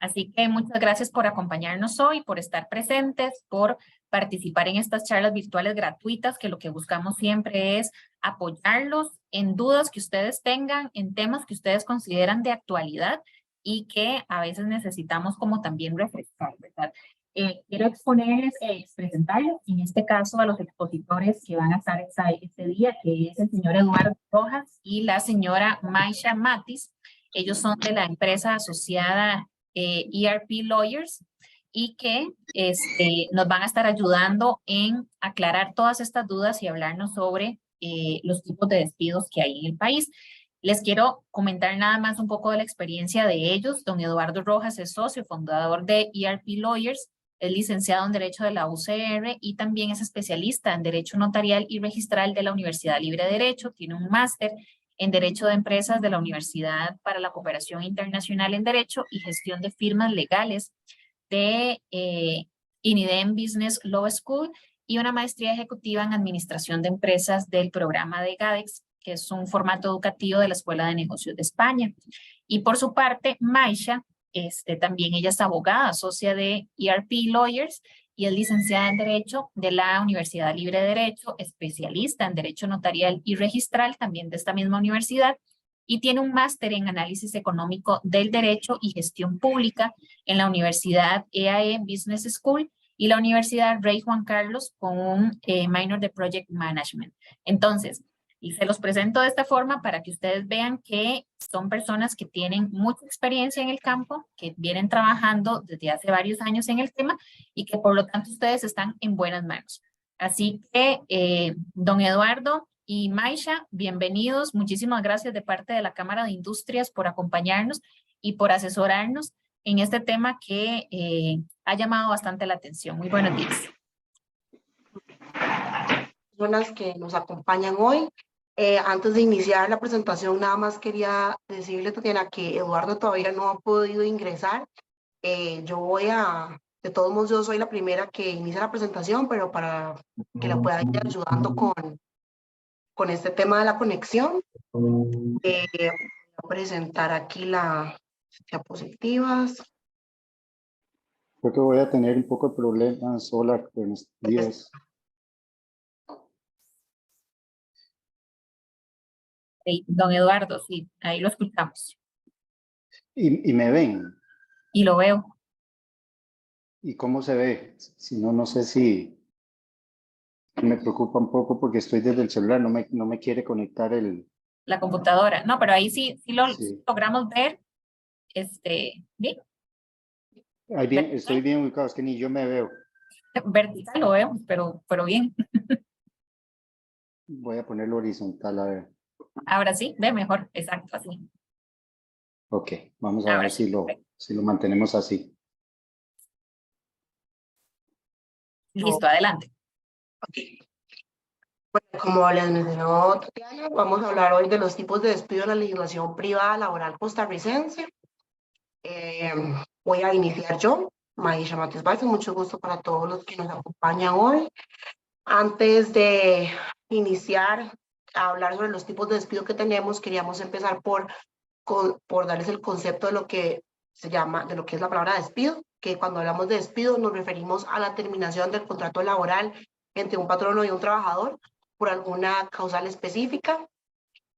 Así que muchas gracias por acompañarnos hoy, por estar presentes, por participar en estas charlas virtuales gratuitas, que lo que buscamos siempre es apoyarlos en dudas que ustedes tengan, en temas que ustedes consideran de actualidad y que a veces necesitamos como también refrescar, ¿verdad? Quiero exponerles, presentarles, en este caso, a los expositores que van a estar este día, que es el señor Eduardo Rojas y la señora Maisha Matis. Ellos son de la empresa asociada ERP Lawyers y que nos van a estar ayudando en aclarar todas estas dudas y hablarnos sobre los tipos de despidos que hay en el país. Les quiero comentar nada más un poco de la experiencia de ellos. Don Eduardo Rojas es socio fundador de ERP Lawyers, es licenciado en Derecho de la UCR y también es especialista en Derecho Notarial y Registral de la Universidad Libre de Derecho. Tiene un máster en Derecho de Empresas de la Universidad para la Cooperación Internacional en Derecho y Gestión de Firmas Legales de INIDEM Business Law School y una maestría ejecutiva en Administración de Empresas del programa de GADEX, que es un formato educativo de la Escuela de Negocios de España. Y por su parte, Maisha, también ella es abogada, socia de ERP Lawyers y es licenciada en Derecho de la Universidad Libre de Derecho, especialista en Derecho Notarial y Registral, también de esta misma universidad, y tiene un máster en Análisis Económico del Derecho y Gestión Pública en la Universidad EAE Business School y la Universidad Rey Juan Carlos con un minor de Project Management. Entonces, y se los presento de esta forma para que ustedes vean que son personas que tienen mucha experiencia en el campo, que vienen trabajando desde hace varios años en el tema y que por lo tanto ustedes están en buenas manos. Así que, don Eduardo y Maisha, bienvenidos. Muchísimas gracias de parte de la Cámara de Industrias por acompañarnos y por asesorarnos en este tema que ha llamado bastante la atención. Muy buenos días. Personas que nos acompañan hoy. Antes de iniciar la presentación, nada más quería decirle, Tatiana, que Eduardo todavía no ha podido ingresar. De todos modos, yo soy la primera que inicia la presentación, pero para que la pueda ir ayudando con este tema de la conexión, voy a presentar aquí las diapositivas. Creo que voy a tener un poco de problemas. Hola, buenos días. Sí, don Eduardo, sí, ahí lo escuchamos. ¿Y me ven? Y lo veo. ¿Y cómo se ve? Si no, no sé si me preocupa un poco porque estoy desde el celular, no me quiere conectar la computadora. No, pero ahí sí sí. logramos ver. ¿Bien? Ahí bien, estoy bien ubicado, es que ni yo me veo. Vertical lo vemos, pero bien. Voy a ponerlo horizontal, a ver. Ahora sí, ve mejor, exacto, así. Ok, vamos a Ahora ver sí. si lo mantenemos así. Listo, adelante. Okay. Bueno, como les mencionó Tatiana, vamos a hablar hoy de los tipos de despido en la legislación privada laboral costarricense. Voy a iniciar yo, Maisha Matis Bárcez, mucho gusto para todos los que nos acompañan hoy. Antes de iniciar a hablar sobre los tipos de despido que tenemos, queríamos empezar por darles el concepto de lo que de lo que es la palabra despido, que cuando hablamos de despido nos referimos a la terminación del contrato laboral entre un patrono y un trabajador por alguna causal específica.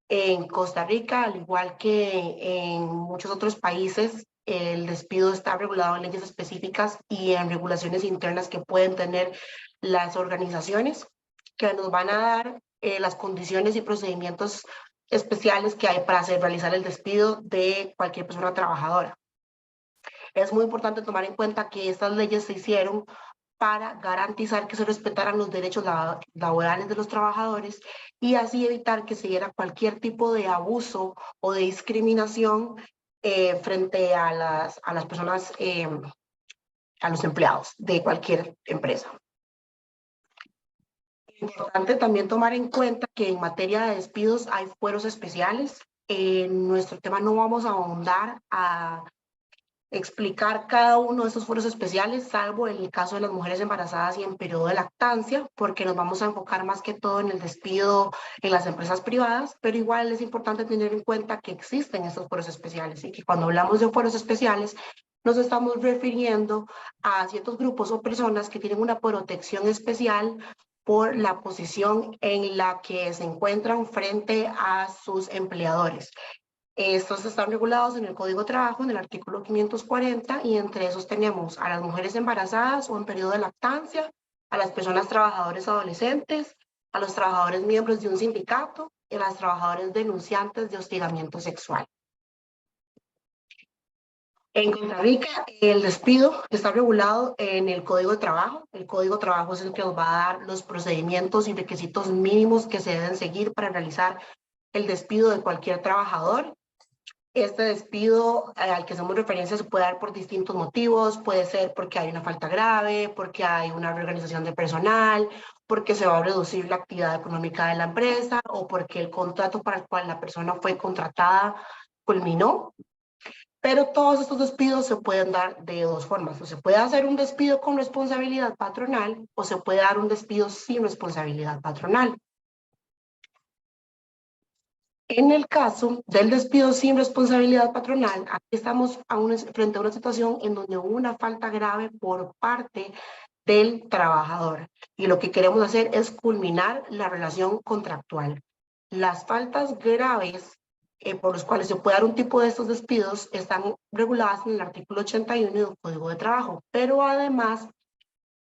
En Costa Rica, al igual que en muchos otros países, el despido está regulado en leyes específicas y en regulaciones internas que pueden tener las organizaciones, que nos van a dar las condiciones y procedimientos especiales que hay para realizar el despido de cualquier persona trabajadora. Es muy importante tomar en cuenta que estas leyes se hicieron para garantizar que se respetaran los derechos laborales de los trabajadores y así evitar que se diera cualquier tipo de abuso o de discriminación frente a las personas, a los empleados de cualquier empresa. Es importante también tomar en cuenta que en materia de despidos hay fueros especiales. En nuestro tema no vamos a ahondar a explicar cada uno de esos fueros especiales, salvo en el caso de las mujeres embarazadas y en periodo de lactancia, porque nos vamos a enfocar más que todo en el despido en las empresas privadas, pero igual es importante tener en cuenta que existen estos fueros especiales y que cuando hablamos de fueros especiales nos estamos refiriendo a ciertos grupos o personas que tienen una protección especial por la posición en la que se encuentran frente a sus empleadores. Estos están regulados en el Código de Trabajo, en el artículo 540, y entre esos tenemos a las mujeres embarazadas o en periodo de lactancia, a las personas trabajadoras adolescentes, a los trabajadores miembros de un sindicato y a las trabajadoras denunciantes de hostigamiento sexual. En Costa Rica, el despido está regulado en el Código de Trabajo. El Código de Trabajo es el que nos va a dar los procedimientos y requisitos mínimos que se deben seguir para realizar el despido de cualquier trabajador. Este despido al que hacemos referencia se puede dar por distintos motivos. Puede ser porque hay una falta grave, porque hay una reorganización de personal, porque se va a reducir la actividad económica de la empresa o porque el contrato para el cual la persona fue contratada culminó. Pero todos estos despidos se pueden dar de dos formas. O se puede hacer un despido con responsabilidad patronal o se puede dar un despido sin responsabilidad patronal. En el caso del despido sin responsabilidad patronal, aquí estamos frente a una situación en donde hubo una falta grave por parte del trabajador y lo que queremos hacer es culminar la relación contractual. Las faltas graves por los cuales se puede dar un tipo de estos despidos están reguladas en el artículo 81 del Código de Trabajo, pero además,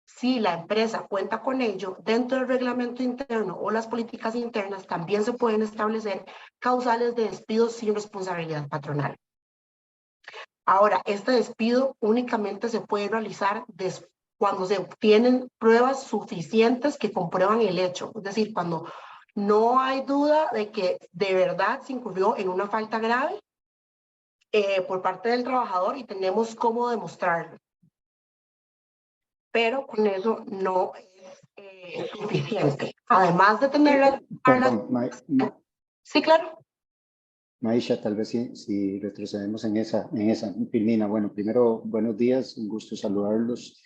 si la empresa cuenta con ello, dentro del reglamento interno o las políticas internas también se pueden establecer causales de despido sin responsabilidad patronal. Ahora, este despido únicamente se puede realizar cuando se obtienen pruebas suficientes que comprueban el hecho, es decir, cuando no hay duda de que de verdad se incurrió en una falta grave por parte del trabajador y tenemos cómo demostrarlo. Pero con eso no es suficiente. Además de tener Sí, claro. Maisha, tal vez si retrocedemos en esa, Filmina. Bueno, primero, buenos días, un gusto saludarlos.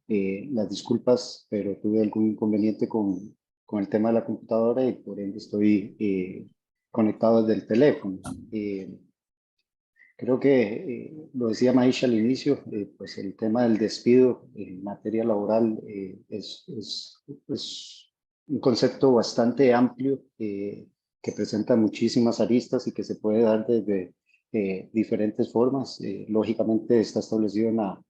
Las disculpas, pero tuve algún inconveniente con el tema de la computadora y por ende estoy conectado desde el teléfono. Creo que lo decía Maisha al inicio, pues el tema del despido en materia laboral es un concepto bastante amplio que presenta muchísimas aristas y que se puede dar desde diferentes formas. Lógicamente está establecido en la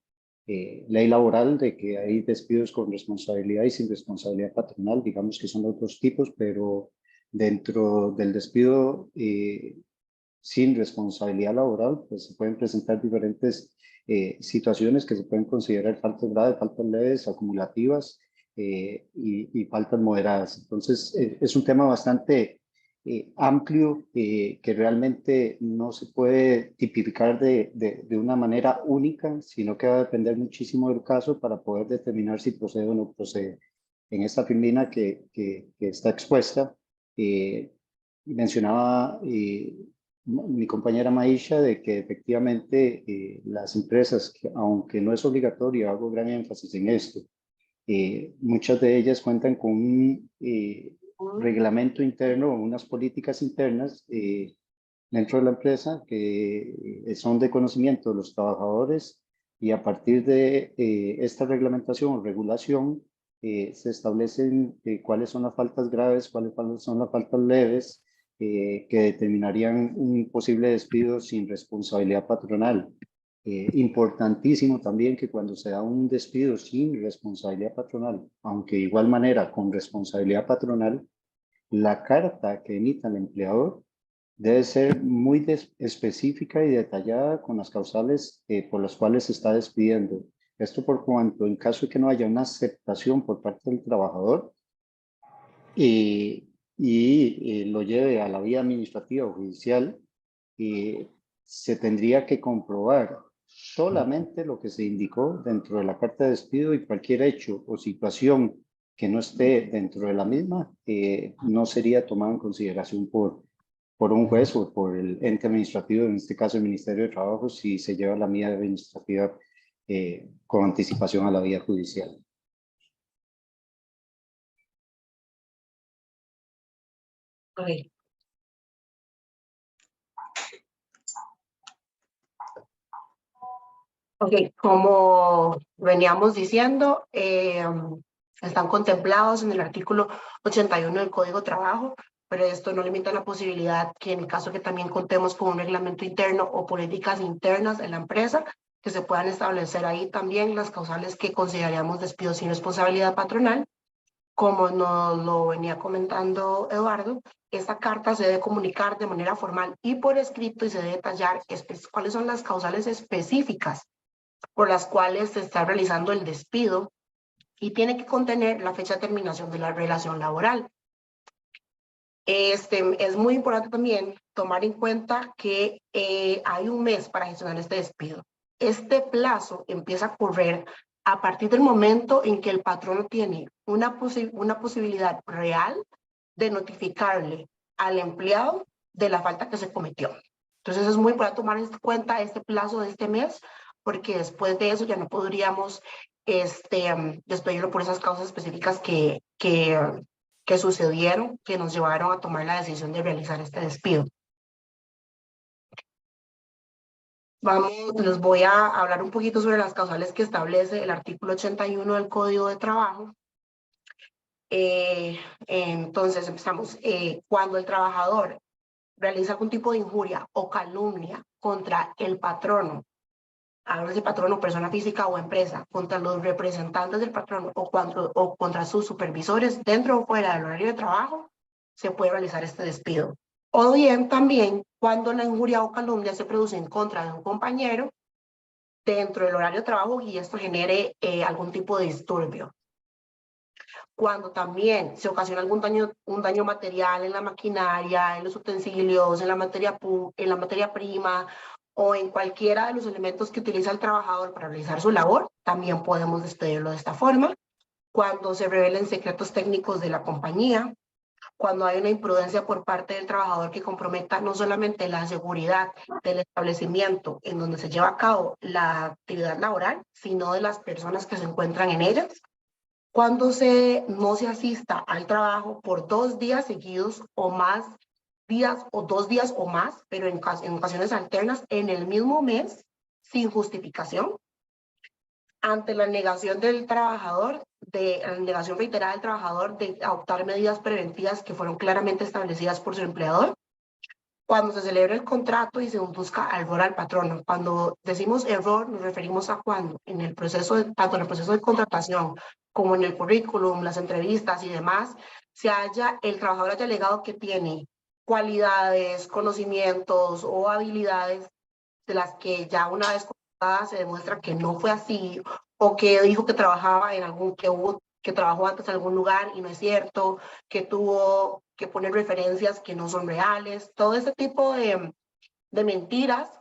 ley laboral de que hay despidos con responsabilidad y sin responsabilidad patronal, digamos que son los dos tipos, pero dentro del despido sin responsabilidad laboral, pues se pueden presentar diferentes situaciones que se pueden considerar faltas graves, faltas leves, acumulativas y faltas moderadas. Entonces, es un tema bastante amplio que realmente no se puede tipificar de una manera única, sino que va a depender muchísimo del caso para poder determinar si procede o no procede. En esta filmina que está expuesta, mencionaba mi compañera Maisha de que efectivamente las empresas, aunque no es obligatorio, hago gran énfasis en esto, muchas de ellas cuentan con un reglamento interno o unas políticas internas dentro de la empresa que son de conocimiento de los trabajadores y a partir de esta reglamentación o regulación se establecen cuáles son las faltas graves, cuáles son las faltas leves que determinarían un posible despido sin responsabilidad patronal. Importantísimo también que cuando se da un despido sin responsabilidad patronal, aunque de igual manera con responsabilidad patronal, la carta que emita el empleador debe ser muy específica y detallada con las causales por las cuales se está despidiendo. Esto por cuanto en caso de que no haya una aceptación por parte del trabajador lo lleve a la vía administrativa o judicial, se tendría que comprobar solamente lo que se indicó dentro de la carta de despido y cualquier hecho o situación que no esté dentro de la misma no sería tomado en consideración por un juez o por el ente administrativo, en este caso el Ministerio de Trabajo, si se lleva la vía administrativa con anticipación a la vía judicial. Okay. Ok, como veníamos diciendo, están contemplados en el artículo 81 del Código de Trabajo, pero esto no limita la posibilidad que en el caso que también contemos con un reglamento interno o políticas internas en la empresa, que se puedan establecer ahí también las causales que consideraríamos despidos sin responsabilidad patronal. Como nos lo venía comentando Eduardo, esta carta se debe comunicar de manera formal y por escrito y se debe detallar cuáles son las causales específicas por las cuales se está realizando el despido y tiene que contener la fecha de terminación de la relación laboral. Es muy importante también tomar en cuenta que hay un mes para gestionar este despido. Este plazo empieza a correr a partir del momento en que el patrono tiene una posibilidad real de notificarle al empleado de la falta que se cometió. Entonces es muy importante tomar en cuenta este plazo de este mes, porque después de eso ya no podríamos despedirlo por esas causas específicas que sucedieron, que nos llevaron a tomar la decisión de realizar este despido. Les voy a hablar un poquito sobre las causales que establece el artículo 81 del Código de Trabajo. Entonces empezamos. Cuando el trabajador realiza algún tipo de injuria o calumnia contra el patrono, ahora si patrono, persona física o empresa, contra los representantes del patrono o contra sus supervisores dentro o fuera del horario de trabajo, se puede realizar este despido. O bien también cuando la injuria o calumnia se produce en contra de un compañero dentro del horario de trabajo y esto genere algún tipo de disturbio. Cuando también se ocasiona un daño material en la maquinaria, en los utensilios, en la materia prima o en cualquiera de los elementos que utiliza el trabajador para realizar su labor, también podemos despedirlo de esta forma. Cuando se revelen secretos técnicos de la compañía, cuando hay una imprudencia por parte del trabajador que comprometa no solamente la seguridad del establecimiento en donde se lleva a cabo la actividad laboral, sino de las personas que se encuentran en ellas. Cuando no se asista al trabajo por 2 días seguidos o más días o 2 días o más, pero en ocasiones alternas en el mismo mes, sin justificación, ante la negación del trabajador, la negación reiterada del trabajador de adoptar medidas preventivas que fueron claramente establecidas por su empleador, cuando se celebra el contrato y se busca error al patrono. Cuando decimos error, nos referimos a cuando en el proceso, tanto en el proceso de contratación como en el currículum, las entrevistas y demás, el trabajador haya alegado que tiene cualidades, conocimientos o habilidades de las que ya una vez contratadas se demuestra que no fue así, o que dijo que trabajaba que trabajó antes en algún lugar y no es cierto, que tuvo que poner referencias que no son reales, todo ese tipo de mentiras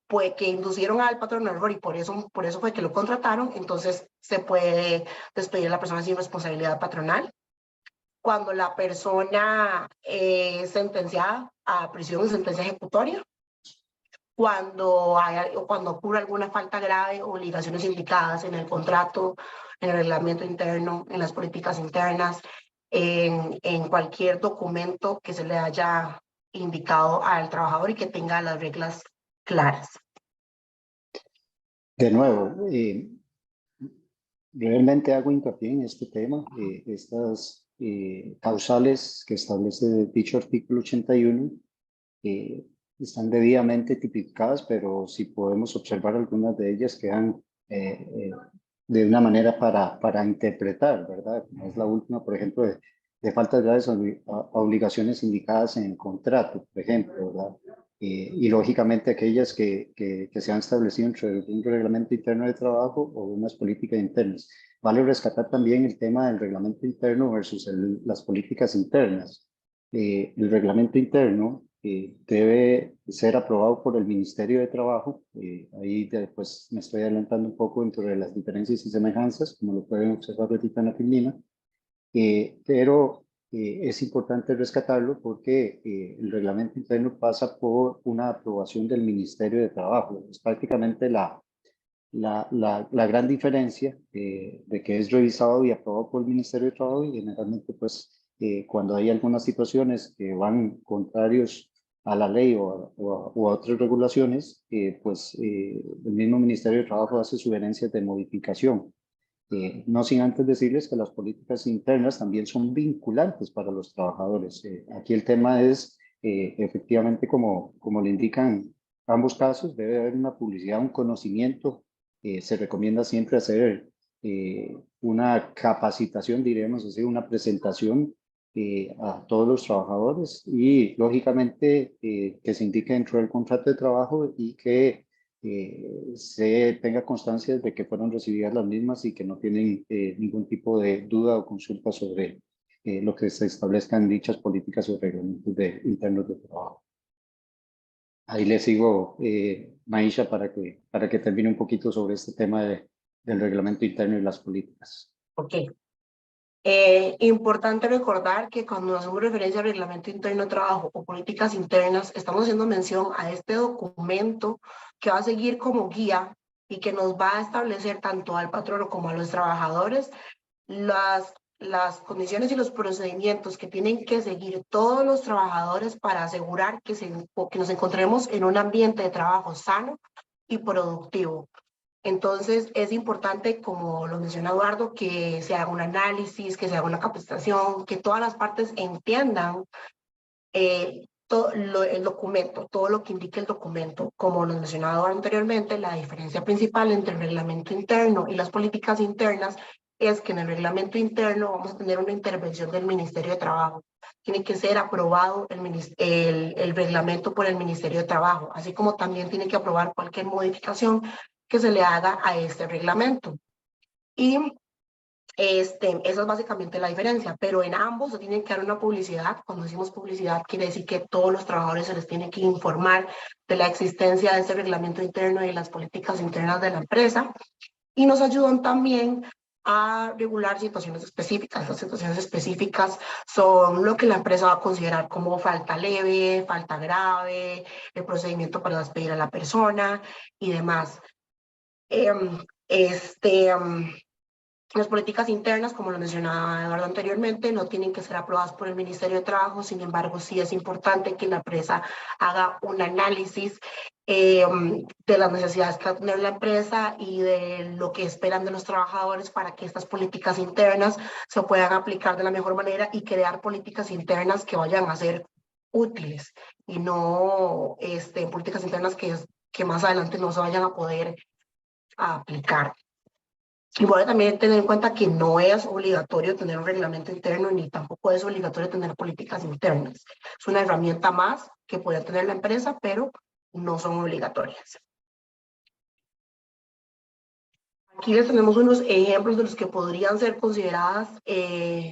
pues, que inducieron al patrón al error y por eso fue que lo contrataron, entonces se puede despedir a la persona sin responsabilidad patronal. Cuando la persona es sentenciada a prisión y sentencia ejecutoria, cuando ocurre alguna falta grave o obligaciones indicadas en el contrato, en el reglamento interno, en las políticas internas, en cualquier documento que se le haya indicado al trabajador y que tenga las reglas claras. De nuevo, realmente hago hincapié en este tema, estas causales que establece dicho artículo 81 están debidamente tipificadas, pero si podemos observar algunas de ellas quedan de una manera para interpretar, ¿verdad? Como es la última, por ejemplo, de faltas graves a obligaciones indicadas en el contrato, por ejemplo, ¿verdad? Y lógicamente aquellas que se han establecido entre un reglamento interno de trabajo o unas políticas internas. Vale rescatar también el tema del reglamento interno versus las políticas internas. El reglamento interno debe ser aprobado por el Ministerio de Trabajo. Ahí pues me estoy adelantando un poco entre las diferencias y semejanzas, como lo pueden observar ahorita en la filmina, pero es importante rescatarlo porque el reglamento interno pasa por una aprobación del Ministerio de Trabajo. Es prácticamente la gran diferencia de que es revisado y aprobado por el Ministerio de Trabajo y generalmente pues cuando hay algunas situaciones que van contrarios a la ley o a otras regulaciones, pues el mismo Ministerio de Trabajo hace sugerencias de modificación. No sin antes decirles que las políticas internas también son vinculantes para los trabajadores. Aquí el tema es, efectivamente, como le indican ambos casos, debe haber una publicidad, un conocimiento. Se recomienda siempre hacer una capacitación, diremos así, una presentación a todos los trabajadores y, lógicamente, que se indique dentro del contrato de trabajo y que se tenga constancia de que fueron recibidas las mismas y que no tienen ningún tipo de duda o consulta sobre lo que se establezcan en dichas políticas o reglamentos internos de trabajo. Ahí le sigo, Maisha, para que termine un poquito sobre este tema del reglamento interno y las políticas. Ok. Importante recordar que cuando hacemos referencia al reglamento interno de trabajo o políticas internas, estamos haciendo mención a este documento que va a seguir como guía y que nos va a establecer tanto al patrono como a los trabajadores las condiciones y los procedimientos que tienen que seguir todos los trabajadores para asegurar que nos encontremos en un ambiente de trabajo sano y productivo. Entonces, es importante, como lo menciona Eduardo, que se haga un análisis, que se haga una capacitación, que todas las partes entiendan el documento, todo lo que indique el documento. Como nos mencionaba anteriormente, la diferencia principal entre el reglamento interno y las políticas internas es que en el reglamento interno vamos a tener una intervención del Ministerio de Trabajo. Tiene que ser aprobado el reglamento por el Ministerio de Trabajo, así como también tiene que aprobar cualquier modificación que se le haga a este reglamento. Y esa es básicamente la diferencia, pero en ambos se tiene que dar una publicidad. Cuando decimos publicidad, quiere decir que todos los trabajadores se les tiene que informar de la existencia de ese reglamento interno y las políticas internas de la empresa. Y nos ayudan también a regular situaciones específicas. Las situaciones específicas son lo que la empresa va a considerar como falta leve, falta grave, el procedimiento para despedir a la persona y demás. Las políticas internas, como lo mencionaba Eduardo anteriormente, no tienen que ser aprobadas por el Ministerio de Trabajo. Sin embargo, sí es importante que la empresa haga un análisis de las necesidades que va a tener la empresa y de lo que esperan de los trabajadores para que estas políticas internas se puedan aplicar de la mejor manera y crear políticas internas que vayan a ser útiles y no políticas internas que más adelante no se vayan a poder aplicar. Igual también tener en cuenta que no es obligatorio tener un reglamento interno ni tampoco es obligatorio tener políticas internas. Es una herramienta más que puede tener la empresa, pero no son obligatorias. Aquí les tenemos unos ejemplos de los que podrían ser consideradas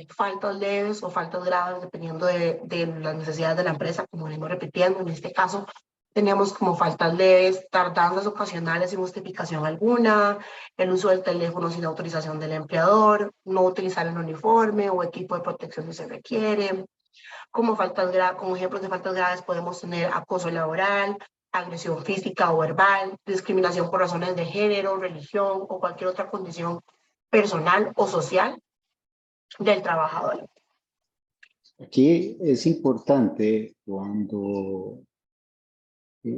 faltas leves o faltas graves, dependiendo de las necesidades de la empresa, como venimos repitiendo. En este caso, tenemos como faltas leves, tardanzas ocasionales sin justificación alguna, el uso del teléfono sin autorización del empleador, no utilizar el uniforme o equipo de protección si se requiere. Como ejemplos de faltas graves podemos tener acoso laboral, agresión física o verbal, discriminación por razones de género, religión o cualquier otra condición personal o social del trabajador. Aquí es importante cuando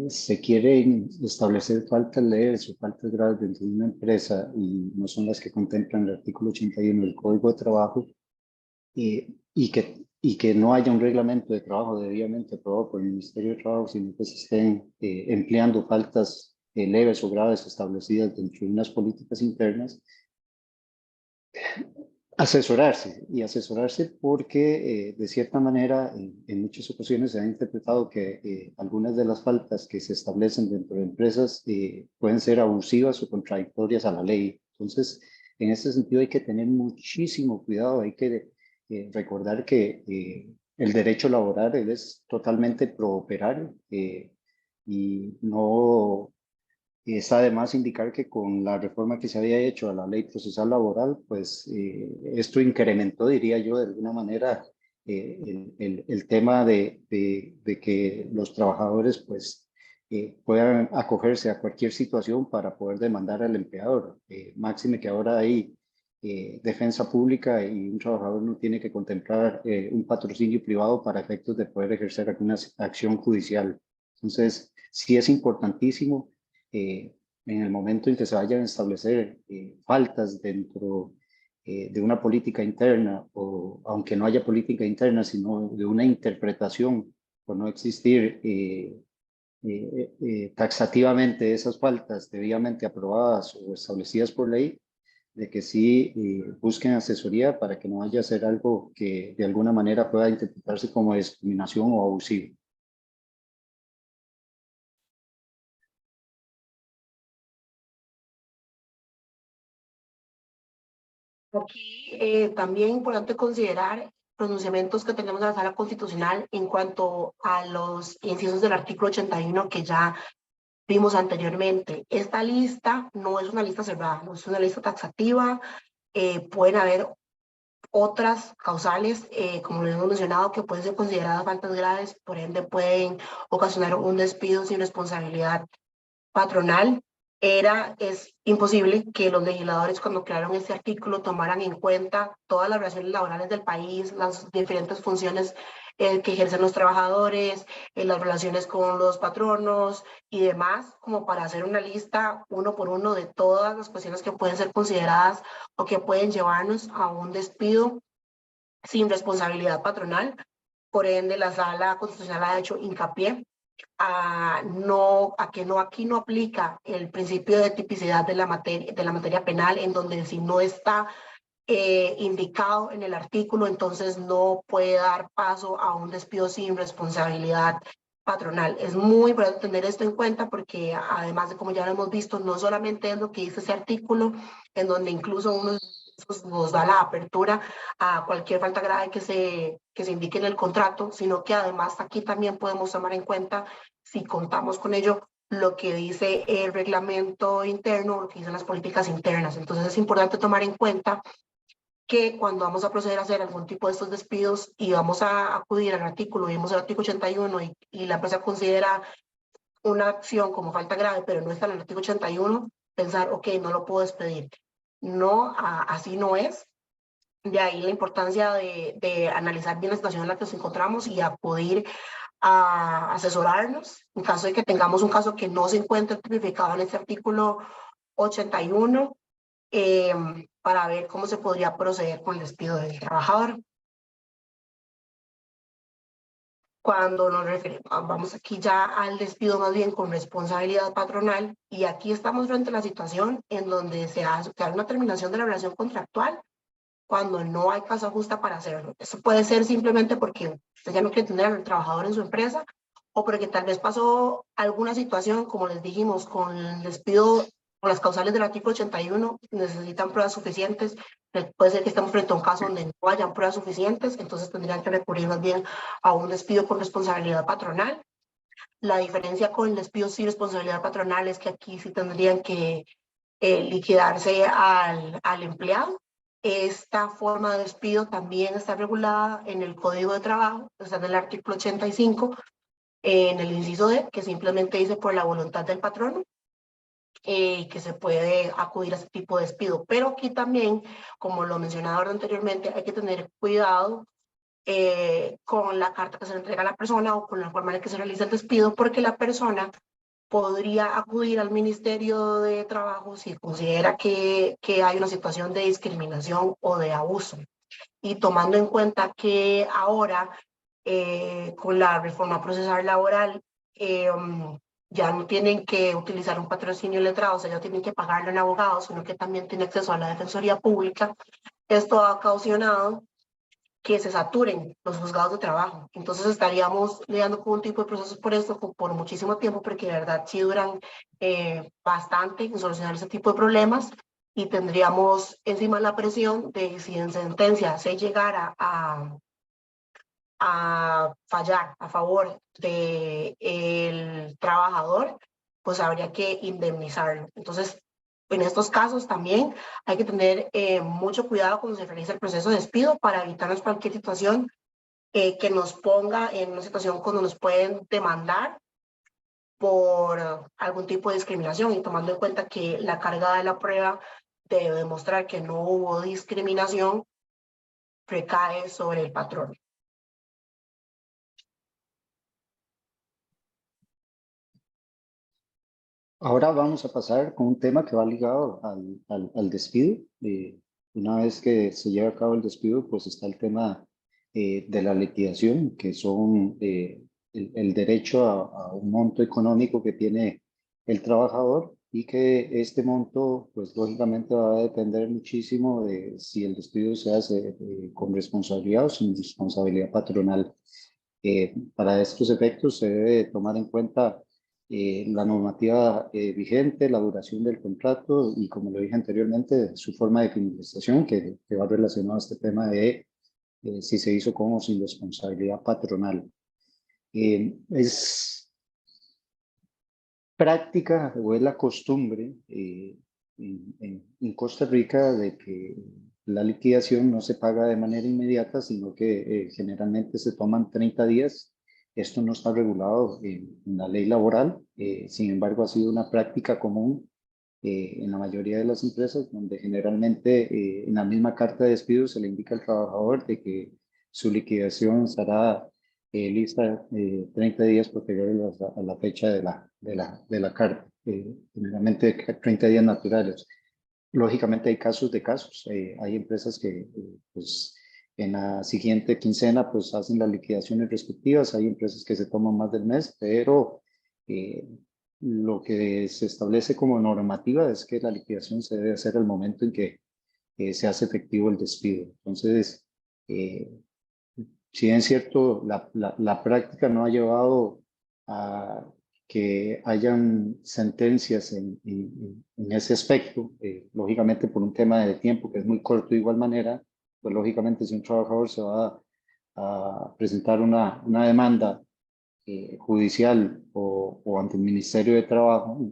se quieren establecer faltas leves o faltas graves dentro de una empresa y no son las que contemplan el artículo 81 del Código de Trabajo, y que no haya un reglamento de trabajo debidamente aprobado por el Ministerio de Trabajo, sino que se estén empleando faltas leves o graves establecidas dentro de unas políticas internas. Asesorarse porque de cierta manera en muchas ocasiones se ha interpretado que algunas de las faltas que se establecen dentro de empresas pueden ser abusivas o contradictorias a la ley. Entonces, en ese sentido hay que tener muchísimo cuidado, hay que recordar que el derecho laboral es totalmente prooperario y no está además indicar que con la reforma que se había hecho a la ley procesal laboral, pues esto incrementó, diría yo, de alguna manera el tema de que los trabajadores pues puedan acogerse a cualquier situación para poder demandar al empleador. Máxime que ahora hay defensa pública y un trabajador no tiene que contemplar un patrocinio privado para efectos de poder ejercer alguna acción judicial. Entonces, sí es importantísimo en el momento en que se vayan a establecer faltas dentro de una política interna, o aunque no haya política interna, sino de una interpretación, por no existir taxativamente esas faltas debidamente aprobadas o establecidas por ley, de que sí busquen asesoría para que no vaya a ser algo que de alguna manera pueda interpretarse como discriminación o abusivo. Aquí también es importante considerar pronunciamientos que tenemos en la Sala Constitucional en cuanto a los incisos del artículo 81 que ya vimos anteriormente. Esta lista no es una lista cerrada, no es una lista taxativa. Pueden haber otras causales, como lo hemos mencionado, que pueden ser consideradas faltas graves, por ende pueden ocasionar un despido sin responsabilidad patronal. Es imposible que los legisladores, cuando crearon este artículo, tomaran en cuenta todas las relaciones laborales del país, las diferentes funciones que ejercen los trabajadores, las relaciones con los patronos y demás, como para hacer una lista uno por uno de todas las cuestiones que pueden ser consideradas o que pueden llevarnos a un despido sin responsabilidad patronal. Por ende, la Sala Constitucional ha hecho hincapié a que aquí no aplica el principio de tipicidad de la materia penal, en donde si no está indicado en el artículo, entonces no puede dar paso a un despido sin responsabilidad patronal. Es muy importante tener esto en cuenta porque además de, como ya lo hemos visto, no solamente es lo que dice ese artículo, en donde incluso nos da la apertura a cualquier falta grave que se indique en el contrato, sino que además aquí también podemos tomar en cuenta, si contamos con ello, lo que dice el reglamento interno, lo que dicen las políticas internas. Entonces es importante tomar en cuenta que cuando vamos a proceder a hacer algún tipo de estos despidos y vamos a acudir al artículo, vimos el artículo 81 y la empresa considera una acción como falta grave, pero no está en el artículo 81, pensar, ok, no lo puedo despedir. No, así no es. De ahí la importancia de analizar bien la situación en la que nos encontramos y acudir a asesorarnos en caso de que tengamos un caso que no se encuentre tipificado en este artículo 81, para ver cómo se podría proceder con el despido del trabajador. Cuando nos referimos, vamos aquí ya al despido más bien con responsabilidad patronal, y aquí estamos frente a la situación en donde se hace una terminación de la relación contractual cuando no hay causa justa para hacerlo. Eso puede ser simplemente porque usted ya no quiere tener al trabajador en su empresa, o porque tal vez pasó alguna situación, como les dijimos, con el despido, con las causales del artículo 81, necesitan pruebas suficientes. Puede ser que estemos frente a un caso donde no hayan pruebas suficientes, entonces tendrían que recurrir más bien a un despido con responsabilidad patronal. La diferencia con el despido sin responsabilidad patronal es que aquí sí tendrían que liquidarse al empleado. Esta forma de despido también está regulada en el Código de Trabajo, está en el artículo 85, en el inciso D, que simplemente dice por la voluntad del patrono, que se puede acudir a este tipo de despido. Pero aquí también, como lo mencionaba anteriormente, hay que tener cuidado con la carta que se le entrega a la persona o con la forma en la que se realiza el despido, porque la persona podría acudir al Ministerio de Trabajo si considera que hay una situación de discriminación o de abuso. Y tomando en cuenta que ahora, con la reforma procesal laboral, ya no tienen que utilizar un patrocinio letrado, o sea, ya tienen que pagarle a un abogado, sino que también tiene acceso a la Defensoría Pública. Esto ha ocasionado que se saturen los juzgados de trabajo. Entonces estaríamos lidiando con un tipo de procesos por esto por muchísimo tiempo, porque de verdad sí duran bastante en solucionar ese tipo de problemas, y tendríamos encima la presión de si en sentencia se llegara a fallar a favor del trabajador, pues habría que indemnizarlo. Entonces, en estos casos también hay que tener mucho cuidado cuando se realiza el proceso de despido para evitarnos cualquier situación que nos ponga en una situación cuando nos pueden demandar por algún tipo de discriminación, y tomando en cuenta que la carga de la prueba de demostrar que no hubo discriminación recae sobre el patrón. Ahora vamos a pasar con un tema que va ligado al despido. Una vez que se lleva a cabo el despido, pues está el tema de la liquidación, que son el derecho a un monto económico que tiene el trabajador y que este monto, pues lógicamente va a depender muchísimo de si el despido se hace con responsabilidad o sin responsabilidad patronal. Para estos efectos se debe tomar en cuenta la normativa vigente, la duración del contrato y, como lo dije anteriormente, su forma de finalización, que va relacionado a este tema de si se hizo con o sin responsabilidad patronal. Es práctica o es la costumbre en Costa Rica de que la liquidación no se paga de manera inmediata, sino que generalmente se toman 30 días. Esto no está regulado en la ley laboral, sin embargo ha sido una práctica común en la mayoría de las empresas, donde generalmente en la misma carta de despido se le indica al trabajador de que su liquidación será lista 30 días posteriores a la fecha de la carta, generalmente 30 días naturales. Lógicamente hay casos de casos, hay empresas que pues en la siguiente quincena pues hacen las liquidaciones respectivas, hay empresas que se toman más del mes, pero lo que se establece como normativa es que la liquidación se debe hacer al momento en que se hace efectivo el despido. Entonces, si bien es cierto, la práctica no ha llevado a que hayan sentencias en ese aspecto, lógicamente por un tema de tiempo que es muy corto de igual manera, pues lógicamente si un trabajador se va a presentar una demanda judicial o ante el Ministerio de Trabajo,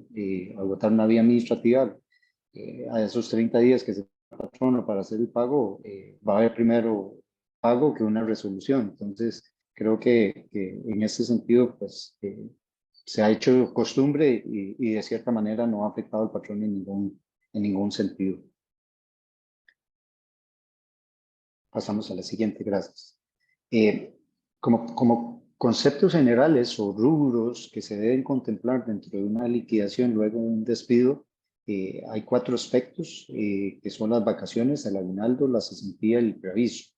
agotar una vía administrativa, a esos 30 días que se patrono para hacer el pago, va a haber primero pago que una resolución. Entonces, creo que en ese sentido, pues, se ha hecho costumbre y de cierta manera no ha afectado al patrón en ningún sentido. Pasamos a la siguiente, gracias. Como conceptos generales o rubros que se deben contemplar dentro de una liquidación luego de un despido, hay 4 aspectos que son las vacaciones, el aguinaldo, la cesantía y el preaviso.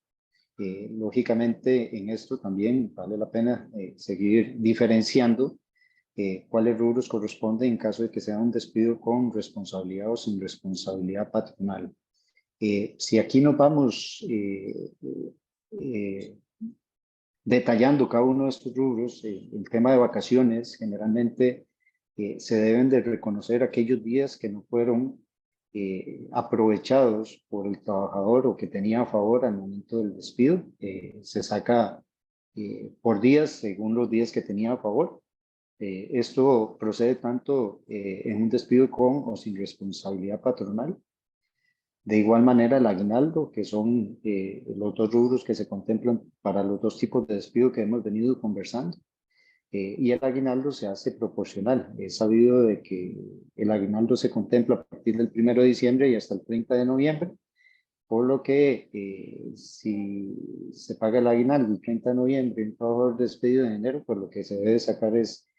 Lógicamente en esto también vale la pena seguir diferenciando cuáles rubros corresponden en caso de que sea un despido con responsabilidad o sin responsabilidad patronal. Si aquí nos vamos detallando cada uno de estos rubros, el tema de vacaciones, generalmente se deben de reconocer aquellos días que no fueron aprovechados por el trabajador o que tenía a favor al momento del despido. Se saca por días según los días que tenía a favor. Esto procede tanto en un despido con o sin responsabilidad patronal. De igual manera, el aguinaldo, que son los 2 rubros que se contemplan para los 2 tipos de despido que hemos venido conversando. Y el aguinaldo se hace proporcional. Es sabido de que el aguinaldo se contempla a partir del 1 de diciembre y hasta el 30 de noviembre, por lo que si se paga el aguinaldo el 30 de noviembre y un trabajador despedido en enero, pues lo que se debe sacar es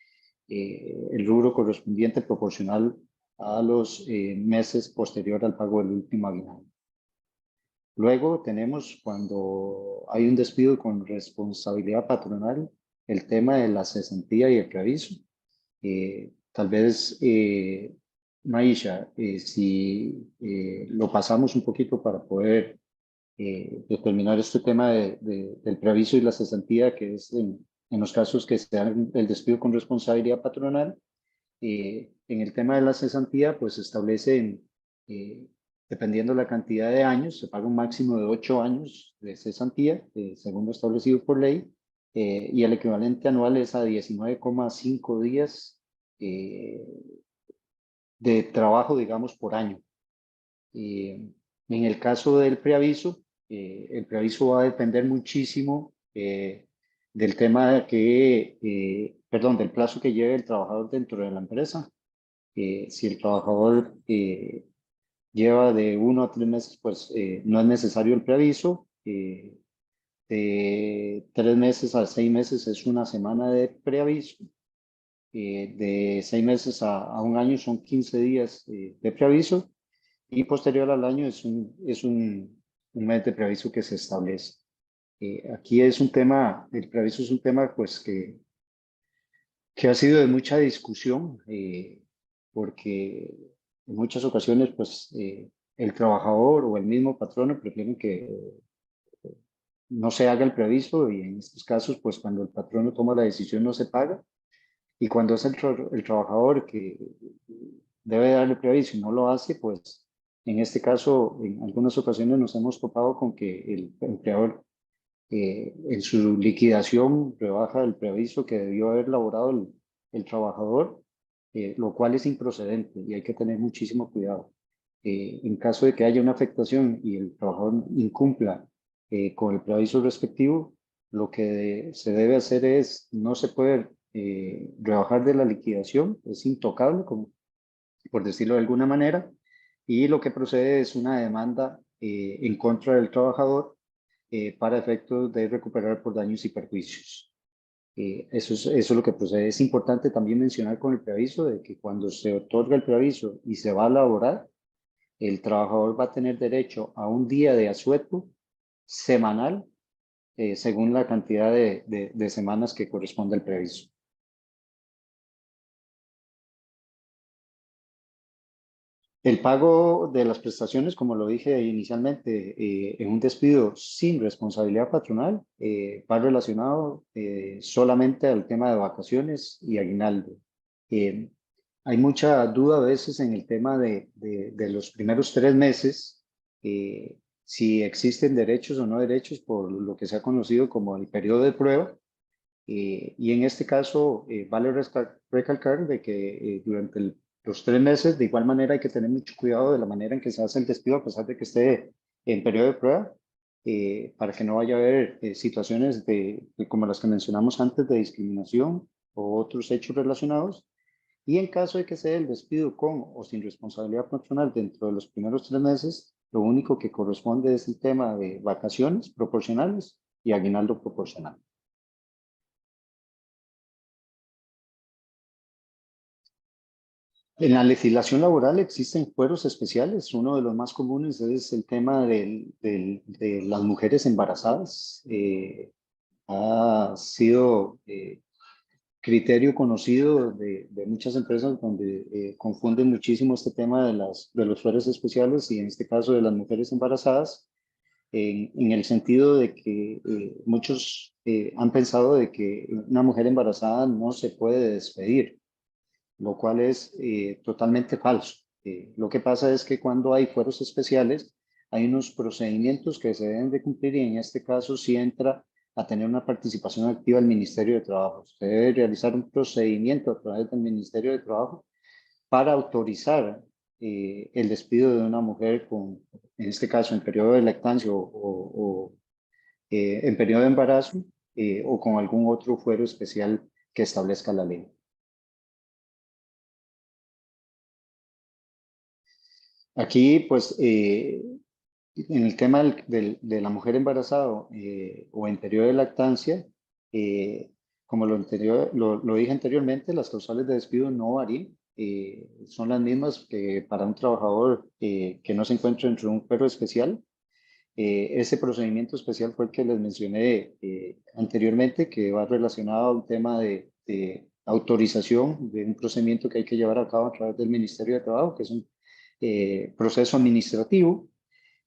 el rubro correspondiente proporcional a los meses posterior al pago del último aguinaldo. Luego tenemos, cuando hay un despido con responsabilidad patronal, el tema de la cesantía y el preaviso. Tal vez, Maisha, si lo pasamos un poquito para poder determinar este tema del preaviso y la cesantía, que es en los casos que se dan el despido con responsabilidad patronal. En el tema de la cesantía, pues se establece, dependiendo de la cantidad de años, se paga un máximo de 8 años de cesantía, según lo establecido por ley, y el equivalente anual es a 19,5 días de trabajo, digamos, por año. En el caso del preaviso, el preaviso va a depender muchísimo del tema del plazo que lleve el trabajador dentro de la empresa. Si el trabajador lleva de 1 a 3 meses, pues no es necesario el preaviso. De 3 meses a 6 meses es una semana de preaviso. De 6 meses a 1 año son 15 días de preaviso. Y posterior al año es un mes de preaviso que se establece. Aquí es un tema, el preaviso es un tema pues que ha sido de mucha discusión, porque en muchas ocasiones pues el trabajador o el mismo patrono prefieren que no se haga el preaviso, y en estos casos pues cuando el patrono toma la decisión no se paga, y cuando es el trabajador que debe darle preaviso y no lo hace, pues en este caso en algunas ocasiones nos hemos topado con que el empleador en su liquidación rebaja el preaviso que debió haber laborado el trabajador, lo cual es improcedente y hay que tener muchísimo cuidado. En caso de que haya una afectación y el trabajador incumpla con el preaviso respectivo, lo que se debe hacer es, no se puede rebajar de la liquidación, es intocable, como, por decirlo de alguna manera, y lo que procede es una demanda en contra del trabajador para efectos de recuperar por daños y perjuicios. Eso es lo que procede. Es importante también mencionar con el preaviso de que cuando se otorga el preaviso y se va a laborar, el trabajador va a tener derecho a un día de asueto semanal según la cantidad de semanas que corresponde al preaviso. El pago de las prestaciones, como lo dije inicialmente, en un despido sin responsabilidad patronal, va relacionado solamente al tema de vacaciones y aguinaldo. Eh, Hay mucha duda a veces en el tema de los primeros 3 meses, si existen derechos o no derechos por lo que se ha conocido como el periodo de prueba. Y en este caso, vale recalcar de que durante los 3 meses, de igual manera, hay que tener mucho cuidado de la manera en que se hace el despido, a pesar de que esté en periodo de prueba, para que no vaya a haber situaciones como las que mencionamos antes, de discriminación o otros hechos relacionados. Y en caso de que sea el despido con o sin responsabilidad patronal dentro de los primeros 3 meses, lo único que corresponde es el tema de vacaciones proporcionales y aguinaldo proporcional. En la legislación laboral existen fueros especiales. Uno de los más comunes es el tema de las mujeres embarazadas. Ha sido criterio conocido de muchas empresas donde confunden muchísimo este tema de los fueros especiales, y en este caso de las mujeres embarazadas, en el sentido de que muchos han pensado de que una mujer embarazada no se puede despedir, lo cual es totalmente falso. Lo que pasa es que cuando hay fueros especiales, hay unos procedimientos que se deben de cumplir, y en este caso sí entra a tener una participación activa el Ministerio de Trabajo. Se debe realizar un procedimiento a través del Ministerio de Trabajo para autorizar el despido de una mujer en este caso, en periodo de lactancia o en periodo de embarazo, o con algún otro fuero especial que establezca la ley. Aquí, pues, en el tema de la mujer embarazada o en periodo de lactancia, como lo dije anteriormente, las causales de despido no varían. Son las mismas que para un trabajador que no se encuentra dentro de un fuero especial. Ese procedimiento especial fue el que les mencioné anteriormente, que va relacionado a un tema de autorización de un procedimiento que hay que llevar a cabo a través del Ministerio de Trabajo, que es un proceso administrativo,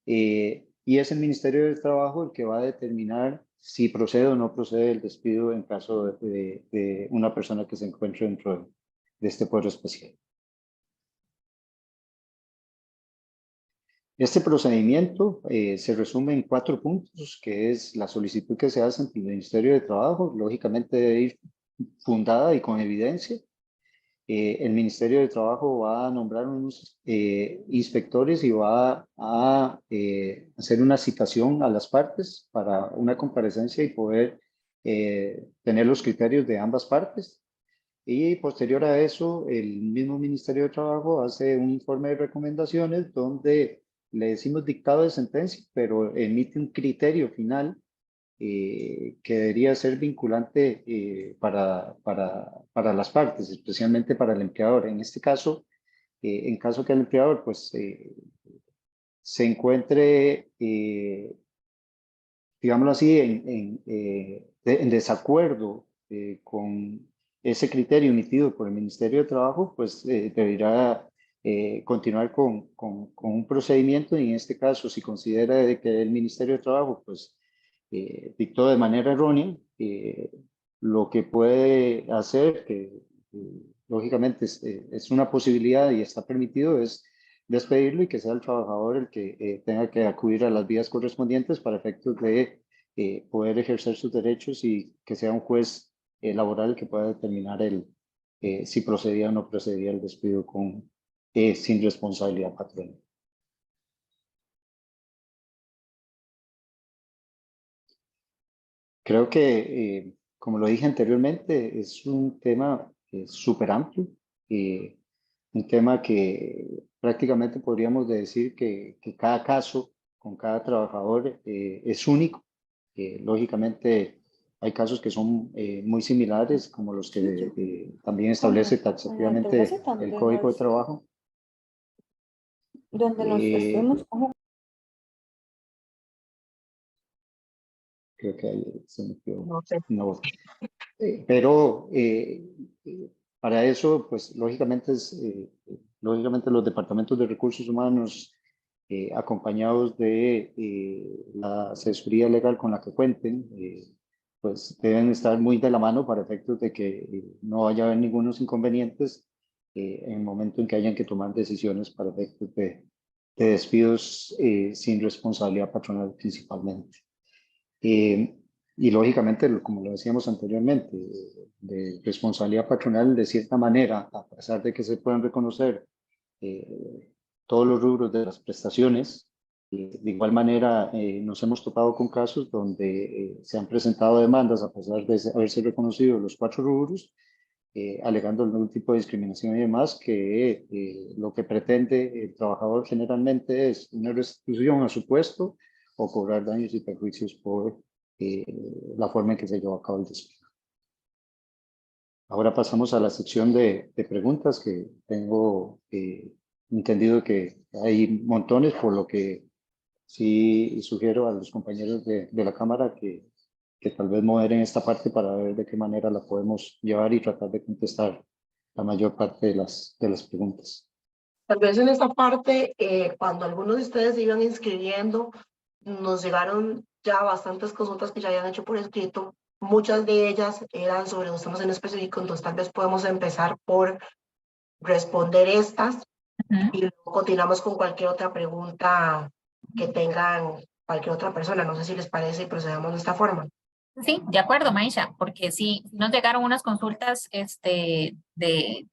y es el Ministerio del Trabajo el que va a determinar si procede o no procede el despido en caso de una persona que se encuentre dentro de este fuero especial. Este procedimiento se resume en 4 puntos, que es la solicitud que se hace ante el Ministerio de Trabajo, lógicamente debe ir fundada y con evidencia. El Ministerio de Trabajo va a nombrar unos inspectores y va a hacer una citación a las partes para una comparecencia y poder tener los criterios de ambas partes. Y posterior a eso, el mismo Ministerio de Trabajo hace un informe de recomendaciones donde le decimos dictado de sentencia, pero emite un criterio final que debería ser vinculante para las partes, especialmente para el empleador. En este caso, en caso que el empleador pues, se encuentre, digámoslo así, en desacuerdo con ese criterio emitido por el Ministerio de Trabajo, pues deberá continuar con un procedimiento, y en este caso, si considera de que el Ministerio de Trabajo pues, dictó de manera errónea, lo que puede hacer, que lógicamente es una posibilidad y está permitido, es despedirlo y que sea el trabajador el que tenga que acudir a las vías correspondientes para efectos de poder ejercer sus derechos, y que sea un juez laboral que pueda determinar si procedía o no procedía el despido sin responsabilidad patronal. Creo que, como lo dije anteriormente, es un tema súper amplio, un tema que prácticamente podríamos decir que cada caso con cada trabajador es único. Lógicamente, hay casos que son muy similares, como los que también establece taxativamente el Código de Trabajo. Donde nos Eh, estuvimos como Creo que ahí se me quedó No sé. una voz. Pero para eso, pues lógicamente los departamentos de recursos humanos, acompañados de la asesoría legal con la que cuenten, pues deben estar muy de la mano para efectos de que no vaya a haber ningunos inconvenientes en el momento en que hayan que tomar decisiones para efectos de despidos sin responsabilidad patronal principalmente. Y lógicamente, como lo decíamos anteriormente, de responsabilidad patronal, de cierta manera, a pesar de que se puedan reconocer todos los rubros de las prestaciones, de igual manera nos hemos topado con casos donde se han presentado demandas a pesar de haberse reconocido los 4 rubros, alegando algún tipo de discriminación y demás, que lo que pretende el trabajador generalmente es una restitución a su puesto o cobrar daños y perjuicios por la forma en que se llevó a cabo el despido. Ahora pasamos a la sección de preguntas, que tengo entendido que hay montones, por lo que sí sugiero a los compañeros de la Cámara que tal vez moderen esta parte para ver de qué manera la podemos llevar y tratar de contestar la mayor parte de las preguntas. Tal vez en esta parte, cuando algunos de ustedes se iban inscribiendo, nos llegaron ya bastantes consultas que ya habían hecho por escrito. Muchas de ellas eran sobre los temas en específico, entonces tal vez podemos empezar por responder estas y luego continuamos con cualquier otra pregunta que tengan cualquier otra persona. No sé si les parece y procedamos de esta forma. Sí, de acuerdo, Maisha, porque sí nos llegaron unas consultas de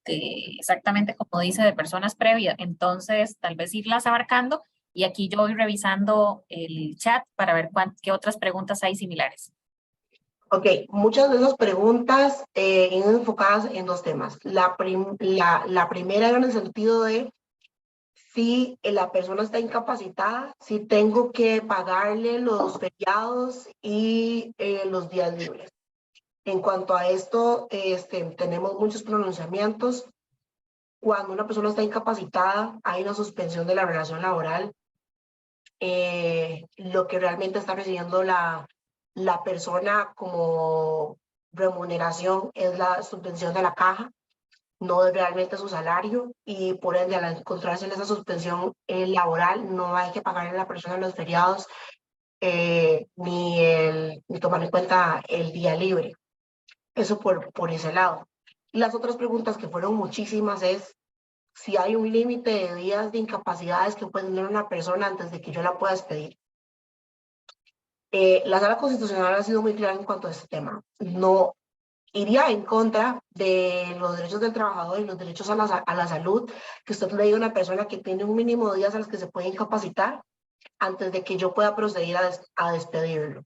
exactamente como dice, de personas previas, entonces tal vez irlas abarcando, y aquí yo voy revisando el chat para ver qué otras preguntas hay similares. Ok, muchas de esas preguntas enfocadas en 2 temas. La primera era en el sentido de si la persona está incapacitada, si tengo que pagarle los feriados y los días libres. En cuanto a esto, tenemos muchos pronunciamientos. Cuando una persona está incapacitada, hay una suspensión de la relación laboral. Lo que realmente está recibiendo la persona como remuneración es la subvención de la caja, no es realmente su salario, y por ende, al encontrarse en esa suspensión laboral, no hay que pagarle a la persona los feriados ni tomar en cuenta el día libre. Eso por ese lado. Y las otras preguntas, que fueron muchísimas, es si hay un límite de días de incapacidades que puede tener una persona antes de que yo la pueda despedir. La Sala Constitucional ha sido muy clara en cuanto a este tema. No iría en contra de los derechos del trabajador y los derechos a la salud, que usted le diga a una persona que tiene un mínimo de días a los que se puede incapacitar antes de que yo pueda proceder a despedirlo.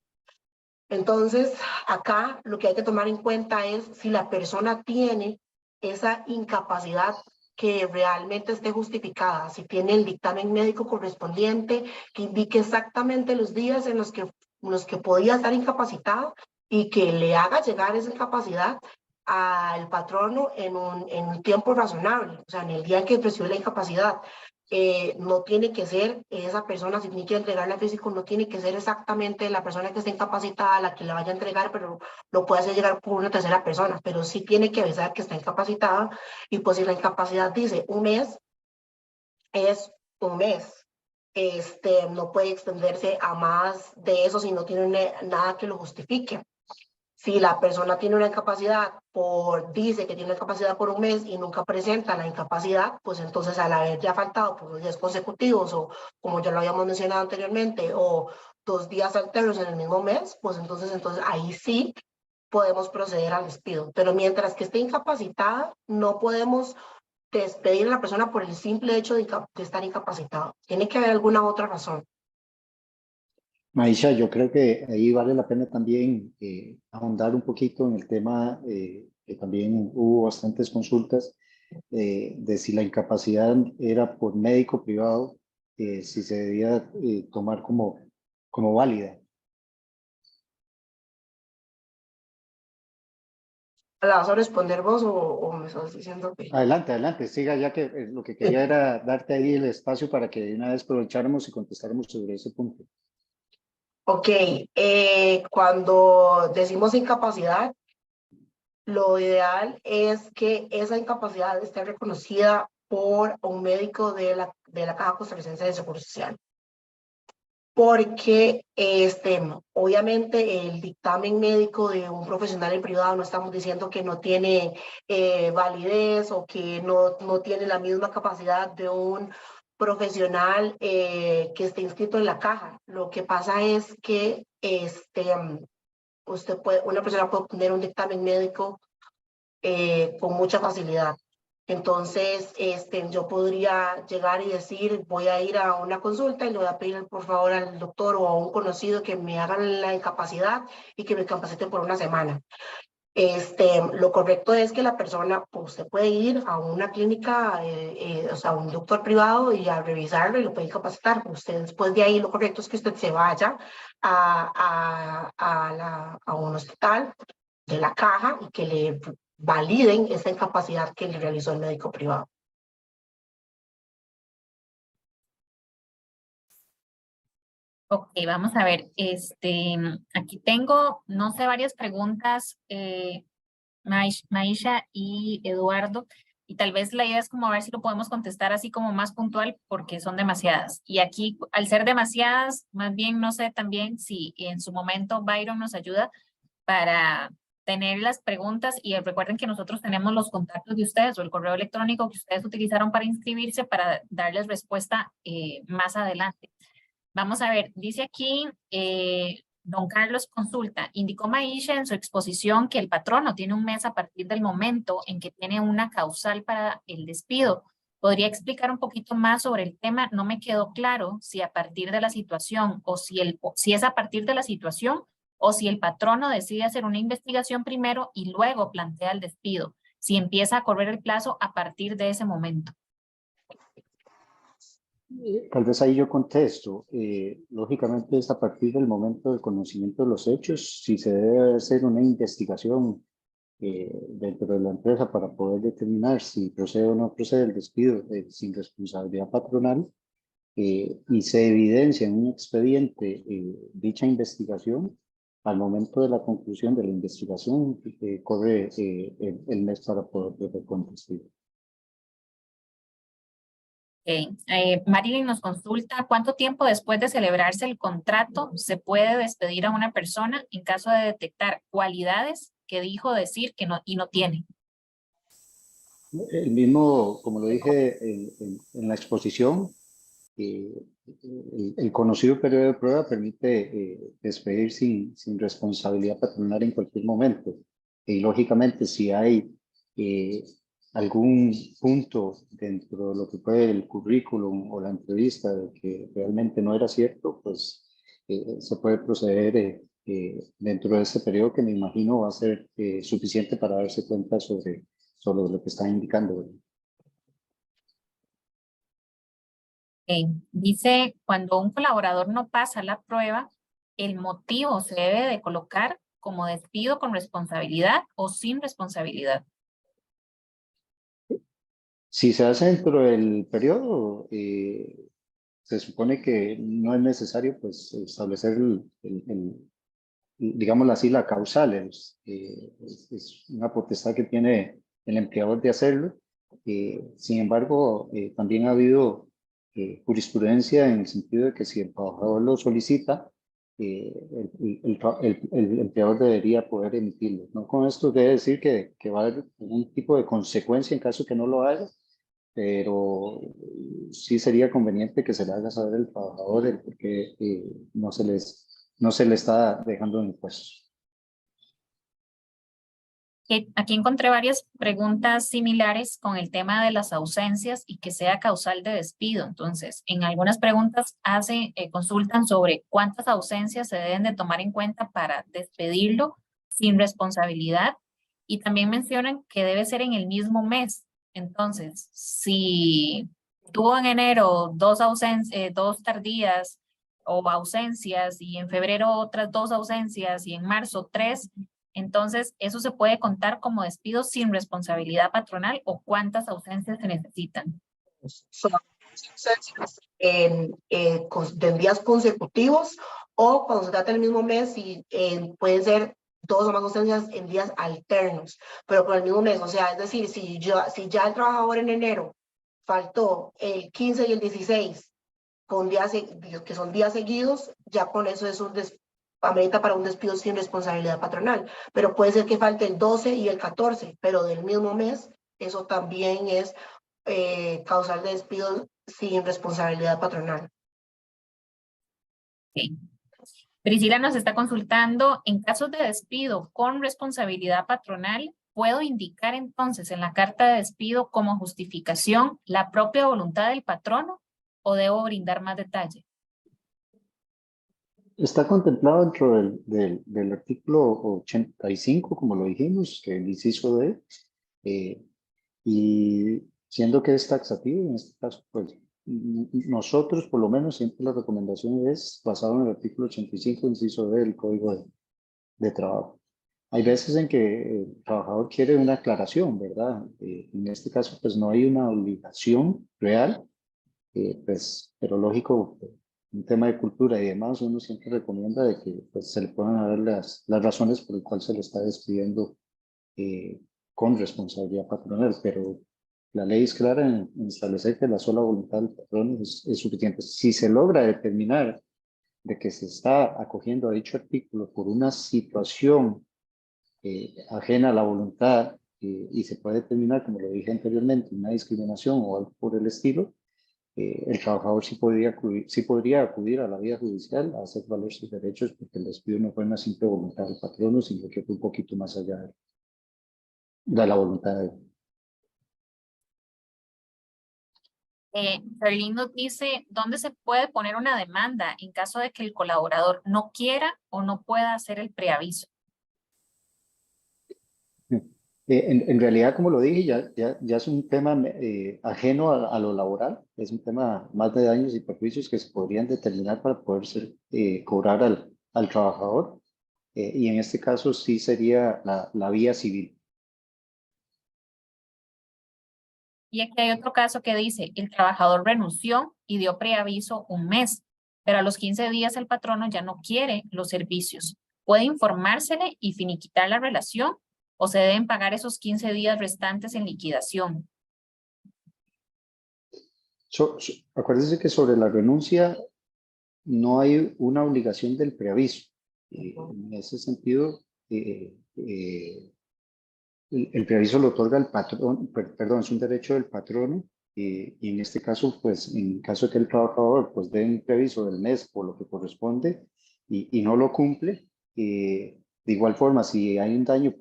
Entonces, acá lo que hay que tomar en cuenta es si la persona tiene esa incapacidad que realmente esté justificada, si tiene el dictamen médico correspondiente, que indique exactamente los días en los que podía estar incapacitado y que le haga llegar esa incapacidad al patrono en un tiempo razonable, o sea, en el día en que recibió la incapacidad. No tiene que ser esa persona, si tiene que entregarla físico, no tiene que ser exactamente la persona que está incapacitada la que la vaya a entregar, pero lo puede hacer llegar por una tercera persona, pero sí tiene que avisar que está incapacitada, y pues si la incapacidad dice un mes, es un mes. No puede extenderse a más de eso si no tiene nada que lo justifique. Si la persona tiene una incapacidad dice que tiene una incapacidad por un mes y nunca presenta la incapacidad, pues entonces al haber ya faltado por 2 días consecutivos o como ya lo habíamos mencionado anteriormente, o 2 días alternos en el mismo mes, pues entonces ahí sí podemos proceder al despido. Pero mientras que esté incapacitada, no podemos despedir a la persona por el simple hecho de estar incapacitado. Tiene que haber alguna otra razón. Maisha, yo creo que ahí vale la pena también ahondar un poquito en el tema, que también hubo bastantes consultas, de si la incapacidad era por médico privado, si se debía tomar como válida. ¿La vas a responder vos o me estás diciendo que...? Adelante, adelante, siga, ya que lo que quería era darte ahí el espacio para que de una vez aprovecháramos y contestáramos sobre ese punto. Ok, cuando decimos incapacidad, lo ideal es que esa incapacidad esté reconocida por un médico de la Caja Costarricense de Seguro Social. Porque obviamente el dictamen médico de un profesional en privado, no estamos diciendo que no tiene validez o que no tiene la misma capacidad de un profesional que esté inscrito en la caja. Lo que pasa es que una persona puede obtener un dictamen médico con mucha facilidad. Entonces, yo podría llegar y decir, voy a ir a una consulta y le voy a pedir por favor al doctor o a un conocido que me hagan la incapacidad y que me capaciten por una semana. Lo correcto es que la persona, pues, usted puede ir a una clínica, o sea, a un doctor privado y a revisarlo y lo puede capacitar. Usted después de ahí, lo correcto es que usted se vaya a un hospital de la caja y que le validen esa incapacidad que le realizó el médico privado. Ok, vamos a ver, aquí tengo, no sé, varias preguntas, Maisha y Eduardo, y tal vez la idea es como a ver si lo podemos contestar así como más puntual porque son demasiadas. Y aquí, al ser demasiadas, más bien no sé también si en su momento Byron nos ayuda para tener las preguntas, y recuerden que nosotros tenemos los contactos de ustedes o el correo electrónico que ustedes utilizaron para inscribirse para darles respuesta más adelante. Vamos a ver, dice aquí, don Carlos consulta, indicó Maisha en su exposición que el patrono tiene un mes a partir del momento en que tiene una causal para el despido. ¿Podría explicar un poquito más sobre el tema? No me quedó claro si a partir de la situación o si es a partir de la situación o si el patrono decide hacer una investigación primero y luego plantea el despido, si empieza a correr el plazo a partir de ese momento. Tal vez ahí yo contesto. Lógicamente es a partir del momento del conocimiento de los hechos, si se debe hacer una investigación dentro de la empresa para poder determinar si procede o no procede el despido sin responsabilidad patronal, y se evidencia en un expediente dicha investigación. Al momento de la conclusión de la investigación, corre el mes para poder proceder con despido. Marilyn nos consulta, ¿cuánto tiempo después de celebrarse el contrato se puede despedir a una persona en caso de detectar cualidades que dijo decir que no y no tiene? El mismo, como lo dije en la exposición, el conocido periodo de prueba permite despedir sin responsabilidad patronal en cualquier momento. Y lógicamente, si hay algún punto dentro de lo que fue el currículum o la entrevista de que realmente no era cierto, pues se puede proceder dentro de ese periodo, que me imagino va a ser suficiente para darse cuenta sobre sobre lo que está indicando. Dice, cuando un colaborador no pasa la prueba, el motivo se debe de colocar como despido con responsabilidad o sin responsabilidad. Si se hace dentro del periodo, se supone que no es necesario pues establecer digámoslo así, la causal. Es una potestad que tiene el empleador de hacerlo. Sin embargo, también ha habido jurisprudencia en el sentido de que si el trabajador lo solicita, el empleador debería poder emitirlo. No con esto quiere decir que va a haber un tipo de consecuencia en caso que no lo haga, pero sí sería conveniente que se le haga saber al trabajador el por qué no se le está dejando en impuestos. Aquí encontré varias preguntas similares con el tema de las ausencias y que sea causal de despido. Entonces, en algunas preguntas consultan sobre cuántas ausencias se deben de tomar en cuenta para despedirlo sin responsabilidad y también mencionan que debe ser en el mismo mes. Entonces, si tuvo en enero dos tardías o ausencias y en febrero otras 2 ausencias y en marzo 3, entonces, ¿eso se puede contar como despido sin responsabilidad patronal o cuántas ausencias se necesitan? Son ausencias de días consecutivos o cuando se trata del mismo mes y pueden ser 2 o más ausencias en días alternos, pero por el mismo mes. O sea, es decir, si ya el trabajador en enero faltó el 15 y el 16 con que son días seguidos, ya con eso es amerita para un despido sin responsabilidad patronal. Pero puede ser que falte el 12 y el 14, pero del mismo mes, eso también es causal de despido sin responsabilidad patronal. Okay. Priscila nos está consultando, en casos de despido con responsabilidad patronal, ¿puedo indicar entonces en la carta de despido como justificación la propia voluntad del patrono o debo brindar más detalle? Está contemplado dentro del artículo 85, como lo dijimos, que el inciso D, y siendo que es taxativo, en este caso, pues nosotros, por lo menos, siempre la recomendación es basado en el artículo 85, inciso D del Código de Trabajo. Hay veces en que el trabajador quiere una aclaración, ¿verdad? En este caso, pues no hay una obligación real, pues, pero lógico, un tema de cultura y demás, uno siempre recomienda de que pues, se le puedan dar las razones por las cuales se le está despidiendo con responsabilidad patronal, pero la ley es clara en establecer que la sola voluntad del patrón es suficiente. Si se logra determinar de que se está acogiendo a dicho artículo por una situación ajena a la voluntad y se puede determinar, como lo dije anteriormente, una discriminación o algo por el estilo, el trabajador sí podría acudir a la vía judicial a hacer valer sus derechos porque el despido no fue una simple voluntad del patrono, sino que fue un poquito más allá de la voluntad de él. Ferlín nos dice, ¿dónde se puede poner una demanda en caso de que el colaborador no quiera o no pueda hacer el preaviso? En realidad, como lo dije, ya es un tema ajeno a lo laboral, es un tema más de daños y perjuicios que se podrían determinar para poder cobrar al trabajador, y en este caso sí sería la vía civil. Y aquí hay otro caso que dice, el trabajador renunció y dio preaviso un mes, pero a los 15 días el patrono ya no quiere los servicios. ¿Puede informársele y finiquitar la relación o se deben pagar esos 15 días restantes en liquidación? Acuérdense que sobre la renuncia no hay una obligación del preaviso. En ese sentido, el preaviso lo otorga el patrón, perdón, es un derecho del patrono, y en este caso, pues, en caso de que el trabajador pues dé un preaviso del mes por lo que corresponde y no lo cumple, de igual forma, si hay un daño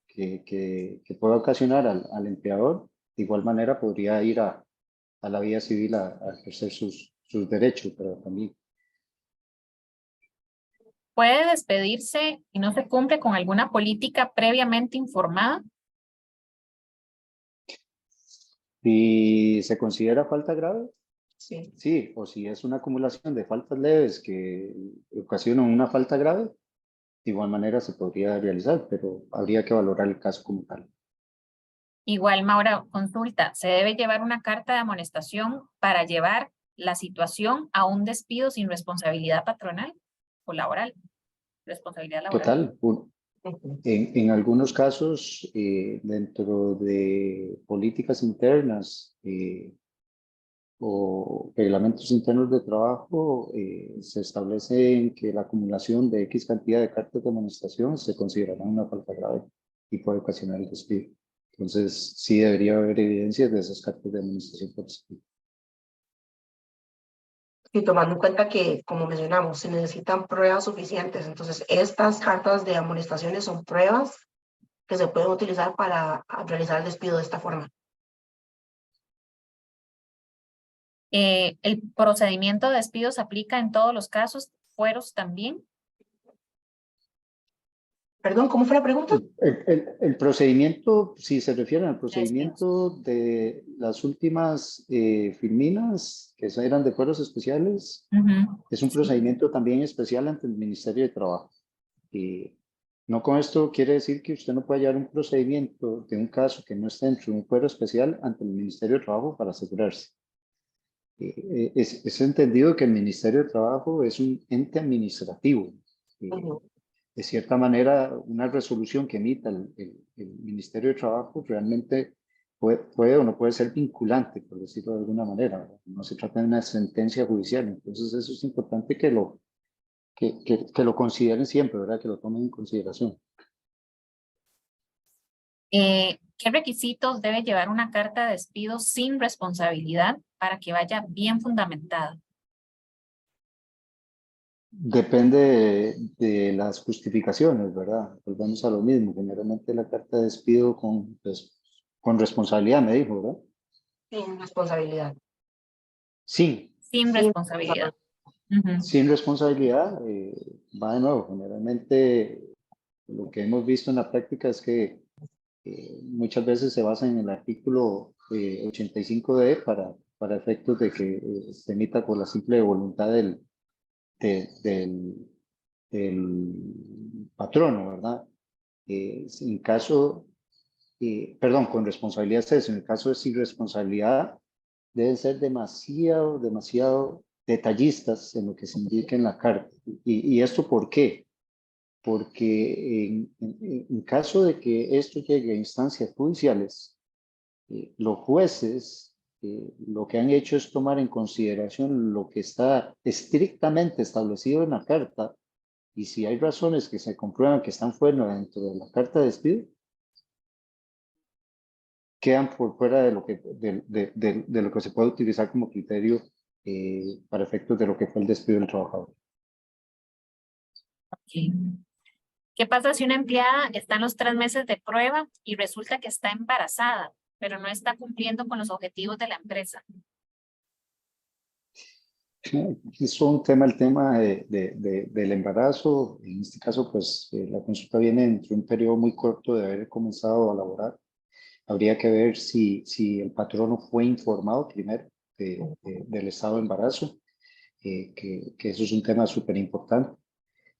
que pueda ocasionar al empleador, de igual manera podría ir a la vía civil a ejercer sus derechos, pero también. ¿Puede despedirse y no se cumple con alguna política previamente informada? Si se considera falta grave, Sí. sí, o si es una acumulación de faltas leves que ocasionan una falta grave, de igual manera se podría realizar, pero habría que valorar el caso como tal. Igual, Maura, consulta, ¿se debe llevar una carta de amonestación para llevar la situación a un despido sin responsabilidad patronal o laboral? Responsabilidad laboral. Total, Ujú. en algunos casos, dentro de políticas internas o reglamentos internos de trabajo, se establece que la acumulación de X cantidad de cartas de amonestación se considerará una falta grave y puede ocasionar el despido. Entonces, sí debería haber evidencias de esas cartas de amonestación por despido. Y tomando en cuenta que, como mencionamos, se necesitan pruebas suficientes. Entonces, estas cartas de amonestaciones son pruebas que se pueden utilizar para realizar el despido de esta forma. ¿El procedimiento de despido se aplica en todos los fueros también? Perdón, ¿cómo fue la pregunta? El procedimiento, si se refieren al De despidos. procedimiento de las últimas filminas, que eran de fueros especiales, Ujú. es un Sí. procedimiento también especial ante el Ministerio de Trabajo. Y no con esto quiere decir que usted no pueda llevar un procedimiento de un caso que no esté dentro de un fuero especial ante el Ministerio de Trabajo para asegurarse. Es entendido que el Ministerio de Trabajo es un ente administrativo. Ujú. De cierta manera, una resolución que emita el Ministerio de Trabajo realmente puede o no puede ser vinculante, por decirlo de alguna manera. No se trata de una sentencia judicial. Entonces, eso es importante que lo consideren siempre, ¿verdad? Que lo tomen en consideración. ¿Qué requisitos debe llevar una carta de despido sin responsabilidad para que vaya bien fundamentada? Depende de las justificaciones, ¿verdad? Volvemos a lo mismo. Generalmente la carta de despido con responsabilidad, me dijo, ¿verdad? Sin responsabilidad. Sí, Sin Sin responsabilidad. responsabilidad. Ujú. sin responsabilidad, va de nuevo. Generalmente lo que hemos visto en la práctica es que muchas veces se basa en el artículo 85D para efectos de que se emita por la simple voluntad de- del, del patrono, ¿verdad? En caso, perdón, con responsabilidad es eso. En el caso de sin responsabilidad, deben ser demasiado detallistas en lo que se indica en la carta. ¿Y esto por qué? Porque en caso de que esto llegue a instancias judiciales, los jueces lo que han hecho es tomar en consideración lo que está estrictamente establecido en la carta, y si hay razones que se comprueban que están fuera dentro de la carta de despido, quedan por fuera de lo de lo que se puede utilizar como criterio para efectos de lo que fue el despido del trabajador. Ok. ¿Qué pasa si una empleada está en los 3 meses de prueba y resulta que está embarazada, pero no está cumpliendo con los objetivos de la empresa? Es un tema, el tema del embarazo. En este caso, pues la consulta viene dentro de un periodo muy corto de haber comenzado a laborar. Habría que ver si el patrono fue informado primero del estado de embarazo, que eso es un tema súper importante.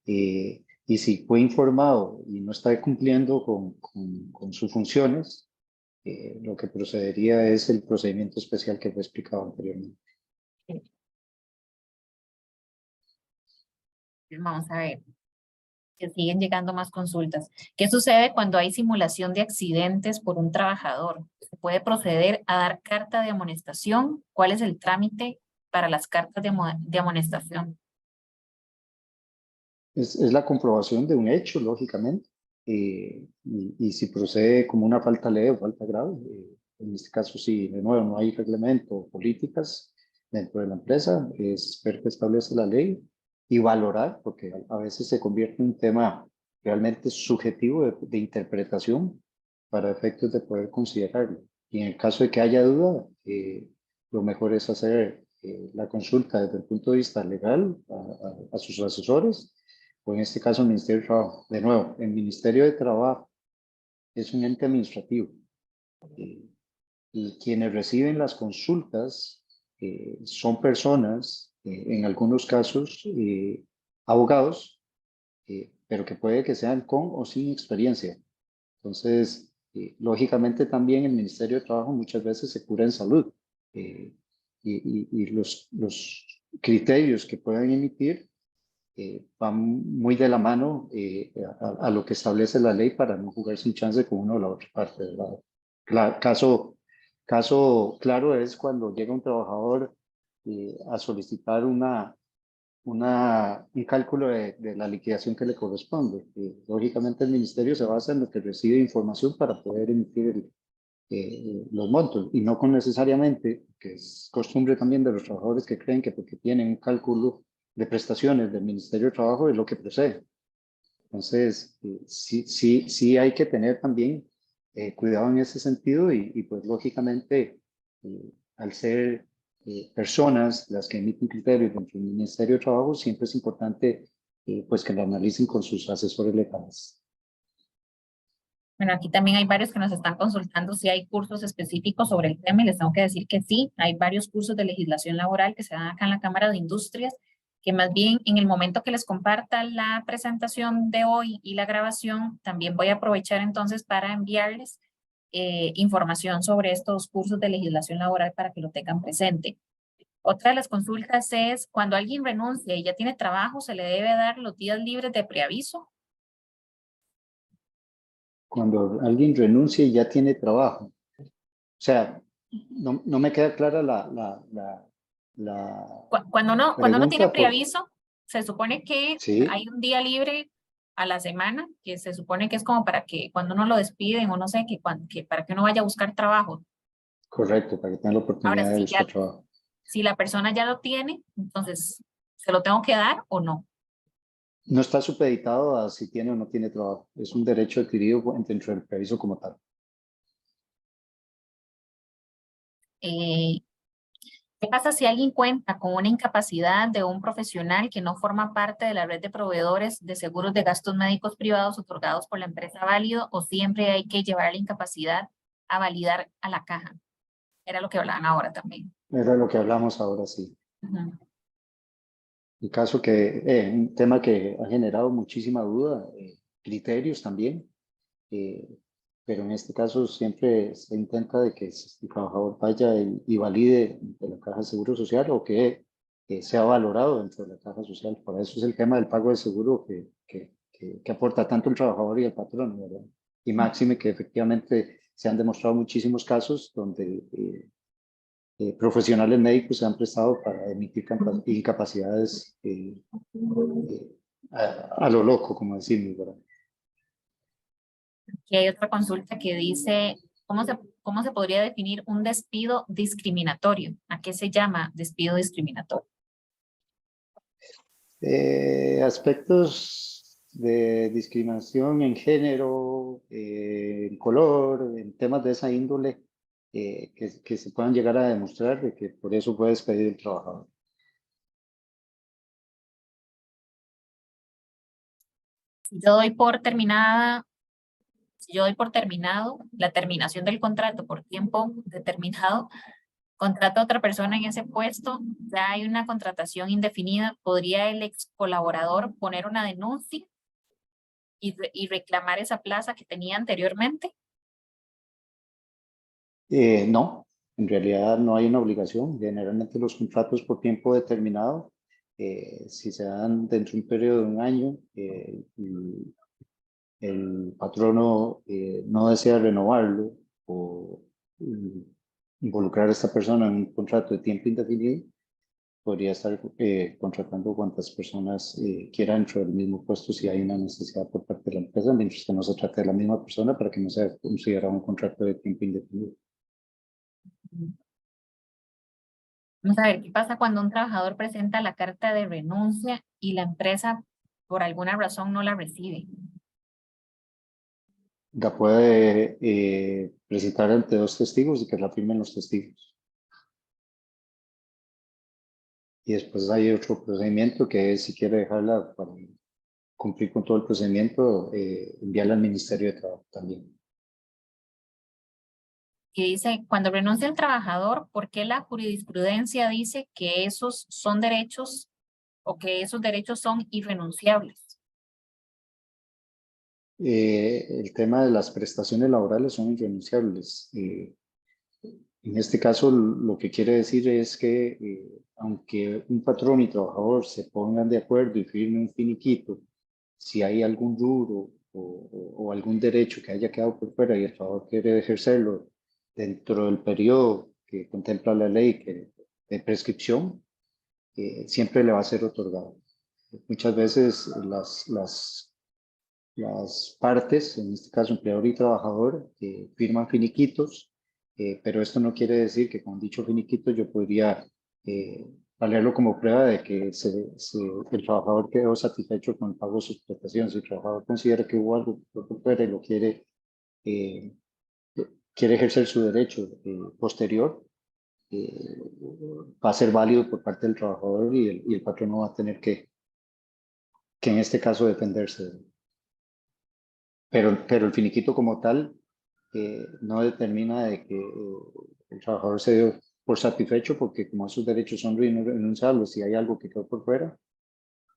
Y si fue informado y no está cumpliendo con sus funciones, lo que procedería es el procedimiento especial que fue explicado anteriormente. Vamos a ver, que siguen llegando más consultas. ¿Qué sucede cuando hay simulación de accidentes por un trabajador? ¿Se puede proceder a dar carta de amonestación? ¿Cuál es el trámite para las cartas de amonestación? Es la comprobación de un hecho, lógicamente, y si procede como una falta leve o falta grave. En este caso, si de nuevo no hay reglamento o políticas dentro de la empresa, es ver que establece la ley y valorar, porque a veces se convierte en un tema realmente subjetivo de interpretación para efectos de poder considerarlo. Y en el caso de que haya duda, lo mejor es hacer la consulta desde el punto de vista legal a sus asesores, o en este caso el Ministerio de Trabajo. De nuevo, el Ministerio de Trabajo es un ente administrativo. y quienes reciben las consultas son personas, en algunos casos, abogados, pero que puede que sean con o sin experiencia. Entonces, lógicamente también el Ministerio de Trabajo muchas veces se cura en salud y los criterios que puedan emitir van muy de la mano a lo que establece la ley para no jugar sin chance con una o la otra parte, ¿verdad? Caso claro es cuando llega un trabajador a solicitar un cálculo de la liquidación que le corresponde. Lógicamente el ministerio se basa en lo que recibe información para poder emitir los montos y no con necesariamente, que es costumbre también de los trabajadores que creen que porque tienen un cálculo de prestaciones del Ministerio de Trabajo es lo que procede. Entonces, sí hay que tener también cuidado en ese sentido y pues lógicamente al ser personas las que emiten criterios dentro del Ministerio de Trabajo, siempre es importante pues que lo analicen con sus asesores legales. Bueno, aquí también hay varios que nos están consultando si hay cursos específicos sobre el tema y les tengo que decir que sí, hay varios cursos de legislación laboral que se dan acá en la Cámara de Industrias, que más bien en el momento que les comparta la presentación de hoy y la grabación, también voy a aprovechar entonces para enviarles información sobre estos cursos de legislación laboral para que lo tengan presente. Otra de las consultas es, cuando alguien renuncia y ya tiene trabajo, ¿se le debe dar los días libres de preaviso? Cuando alguien renuncia y ya tiene trabajo. O sea, no me queda clara la Cuando no tiene pregunta. preaviso, se supone que Sí, hay un día libre a la semana, que se supone que es como para que cuando uno lo despiden o no sé, que para que uno vaya a buscar trabajo. correcto, para que tengan la Ahora, oportunidad de buscar trabajo. si la persona ya lo tiene, entonces, ¿se lo tengo que dar o no? No está supeditado a si tiene o no tiene trabajo. Es un derecho adquirido dentro del preaviso como tal. Eh, ¿Qué pasa si alguien cuenta con una incapacidad de un profesional que no forma parte de la red de proveedores de seguros de gastos médicos privados otorgados por la empresa Válido o siempre hay que llevar la incapacidad a validar a la caja? Era lo que hablaban ahora también. Era lo que hablamos ahora, sí. Ujú. El caso que, un tema que ha generado muchísima duda, criterios también, eh, pero en este caso siempre se intenta de que el trabajador vaya y valide de la Caja de Seguro Social o que sea valorado dentro de la Caja Social. Por eso es el tema del pago de seguro que aporta tanto el trabajador y el patrón, ¿verdad? Y máxime que efectivamente se han demostrado muchísimos casos donde profesionales médicos se han prestado para emitir incapacidades a lo loco, como decimos, ¿verdad? Aquí hay otra consulta que dice, ¿cómo se podría definir un despido discriminatorio? ¿A qué se llama despido discriminatorio? Aspectos de discriminación en género, en color, en temas de esa índole, que se puedan llegar a demostrar de que por eso puede despedir el trabajador. Si yo doy por terminada, si yo doy por terminado la terminación del contrato por tiempo determinado, contrato a otra persona en ese puesto, ya hay una contratación indefinida, ¿podría el ex colaborador poner una denuncia y reclamar esa plaza que tenía anteriormente? No, en realidad no hay una obligación. Generalmente los contratos por tiempo determinado, si se dan dentro de un periodo de un año, y el patrono no desea renovarlo o involucrar a esta persona en un contrato de tiempo indefinido, podría estar contratando cuantas personas quiera dentro del mismo puesto si hay una necesidad por parte de la empresa, mientras que no se trate de la misma persona para que no sea considerado un contrato de tiempo indefinido. Vamos a ver, ¿qué pasa cuando un trabajador presenta la carta de renuncia y la empresa por alguna razón no la recibe? La puede presentar ante dos testigos y que la firmen los testigos. Y después hay otro procedimiento que es, si quiere dejarla para cumplir con todo el procedimiento, enviarla al Ministerio de Trabajo también. Y dice, cuando renuncia el trabajador, ¿por qué la jurisprudencia dice que esos son derechos o que esos derechos son irrenunciables? El tema de las prestaciones laborales son irrenunciables. En este caso, lo que quiere decir es que aunque un patrón y trabajador se pongan de acuerdo y firmen un finiquito, si hay algún rubro o algún derecho que haya quedado por fuera y el trabajador quiere ejercerlo dentro del periodo que contempla la ley de prescripción, siempre le va a ser otorgado. Muchas veces las partes, en este caso empleador y trabajador, firman finiquitos, pero esto no quiere decir que con dicho finiquito yo podría valerlo como prueba de que el trabajador quedó satisfecho con el pago de sus prestaciones. Si el trabajador considera que hubo algo por fuera y lo eh, quiere ejercer su derecho posterior, va a ser válido por parte del trabajador y el patrón no va a tener que en este caso defenderse. Pero el finiquito como tal no determina de que el trabajador se dio por satisfecho, porque como esos derechos son renunciables, si hay algo que quedó por fuera,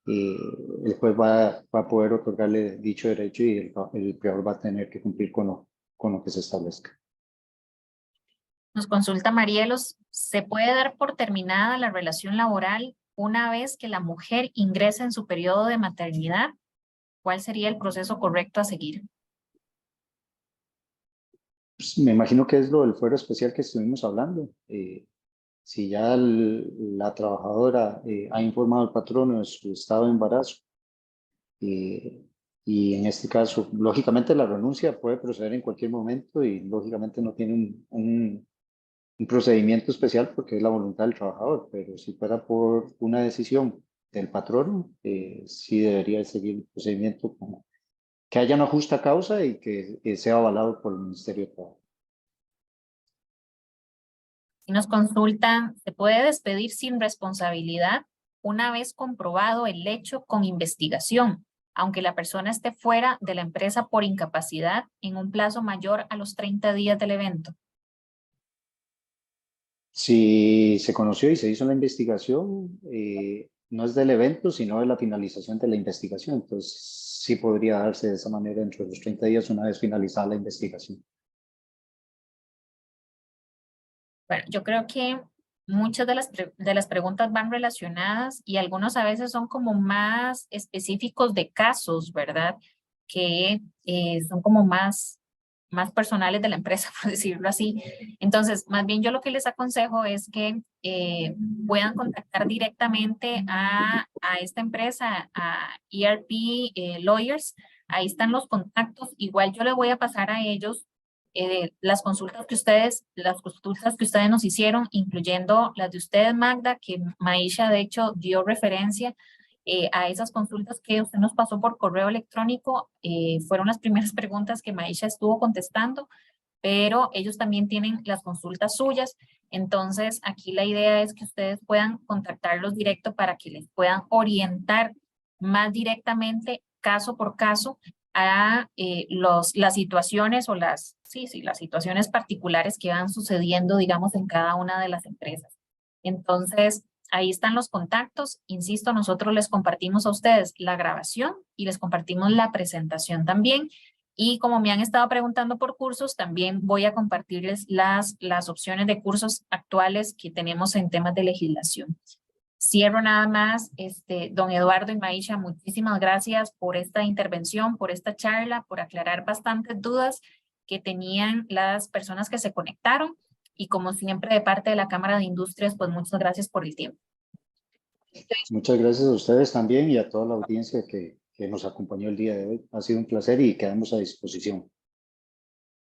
el juez va a poder otorgarle dicho derecho y el empleador va a tener que cumplir con lo que se establezca. Nos consulta Marielos, ¿se puede dar por terminada la relación laboral una vez que la mujer ingresa en su periodo de maternidad? ¿Cuál sería el proceso correcto a seguir? Pues, me imagino que es lo del fuero especial que estuvimos hablando. Si ya la trabajadora ha informado al patrono de su estado de embarazo, y en este caso, lógicamente la renuncia puede proceder en cualquier momento y lógicamente no tiene un procedimiento especial porque es la voluntad del trabajador, pero si fuera por una decisión del patrono, sí debería seguir el procedimiento como que haya una justa causa y que sea avalado por el Ministerio de Trabajo. Si nos consultan, ¿se puede despedir sin responsabilidad una vez comprobado el hecho con investigación, aunque la persona esté fuera de la empresa por incapacidad en un plazo mayor a los 30 días del evento? Si se conoció y se hizo la investigación, no es del evento, sino de la finalización de la investigación. Entonces, sí podría darse de esa manera dentro de los 30 días una vez finalizada la investigación. Bueno, yo creo que muchas de las preguntas van relacionadas y algunos a veces son como más específicos de casos, ¿verdad? Que son como más personales de la empresa, por decirlo así. Entonces, más bien yo lo que les aconsejo es que puedan contactar directamente a esta empresa, a ERP Lawyers. Ahí están los contactos. Igual yo le voy a pasar a ellos las consultas que ustedes nos hicieron, incluyendo las de ustedes, Magda, que Maisha de hecho dio referencia a esas consultas que usted nos pasó por correo electrónico. Fueron las primeras preguntas que Maisha estuvo contestando, pero ellos también tienen las consultas suyas. Entonces, aquí la idea es que ustedes puedan contactarlos directo para que les puedan orientar más directamente, caso por caso, a las situaciones o las situaciones particulares que van sucediendo, digamos, en cada una de las empresas. Entonces, ahí están los contactos. Insisto, nosotros les compartimos a ustedes la grabación y les compartimos la presentación también. Y como me han estado preguntando por cursos, también voy a compartirles las opciones de cursos actuales que tenemos en temas de legislación. Cierro nada más, don Eduardo y Maisha, muchísimas gracias por esta intervención, por esta charla, por aclarar bastantes dudas que tenían las personas que se conectaron. Y como siempre, de parte de la Cámara de Industrias, pues muchas gracias por el tiempo. Muchas gracias a ustedes también y a toda la audiencia que nos acompañó el día de hoy. Ha sido un placer y quedamos a disposición.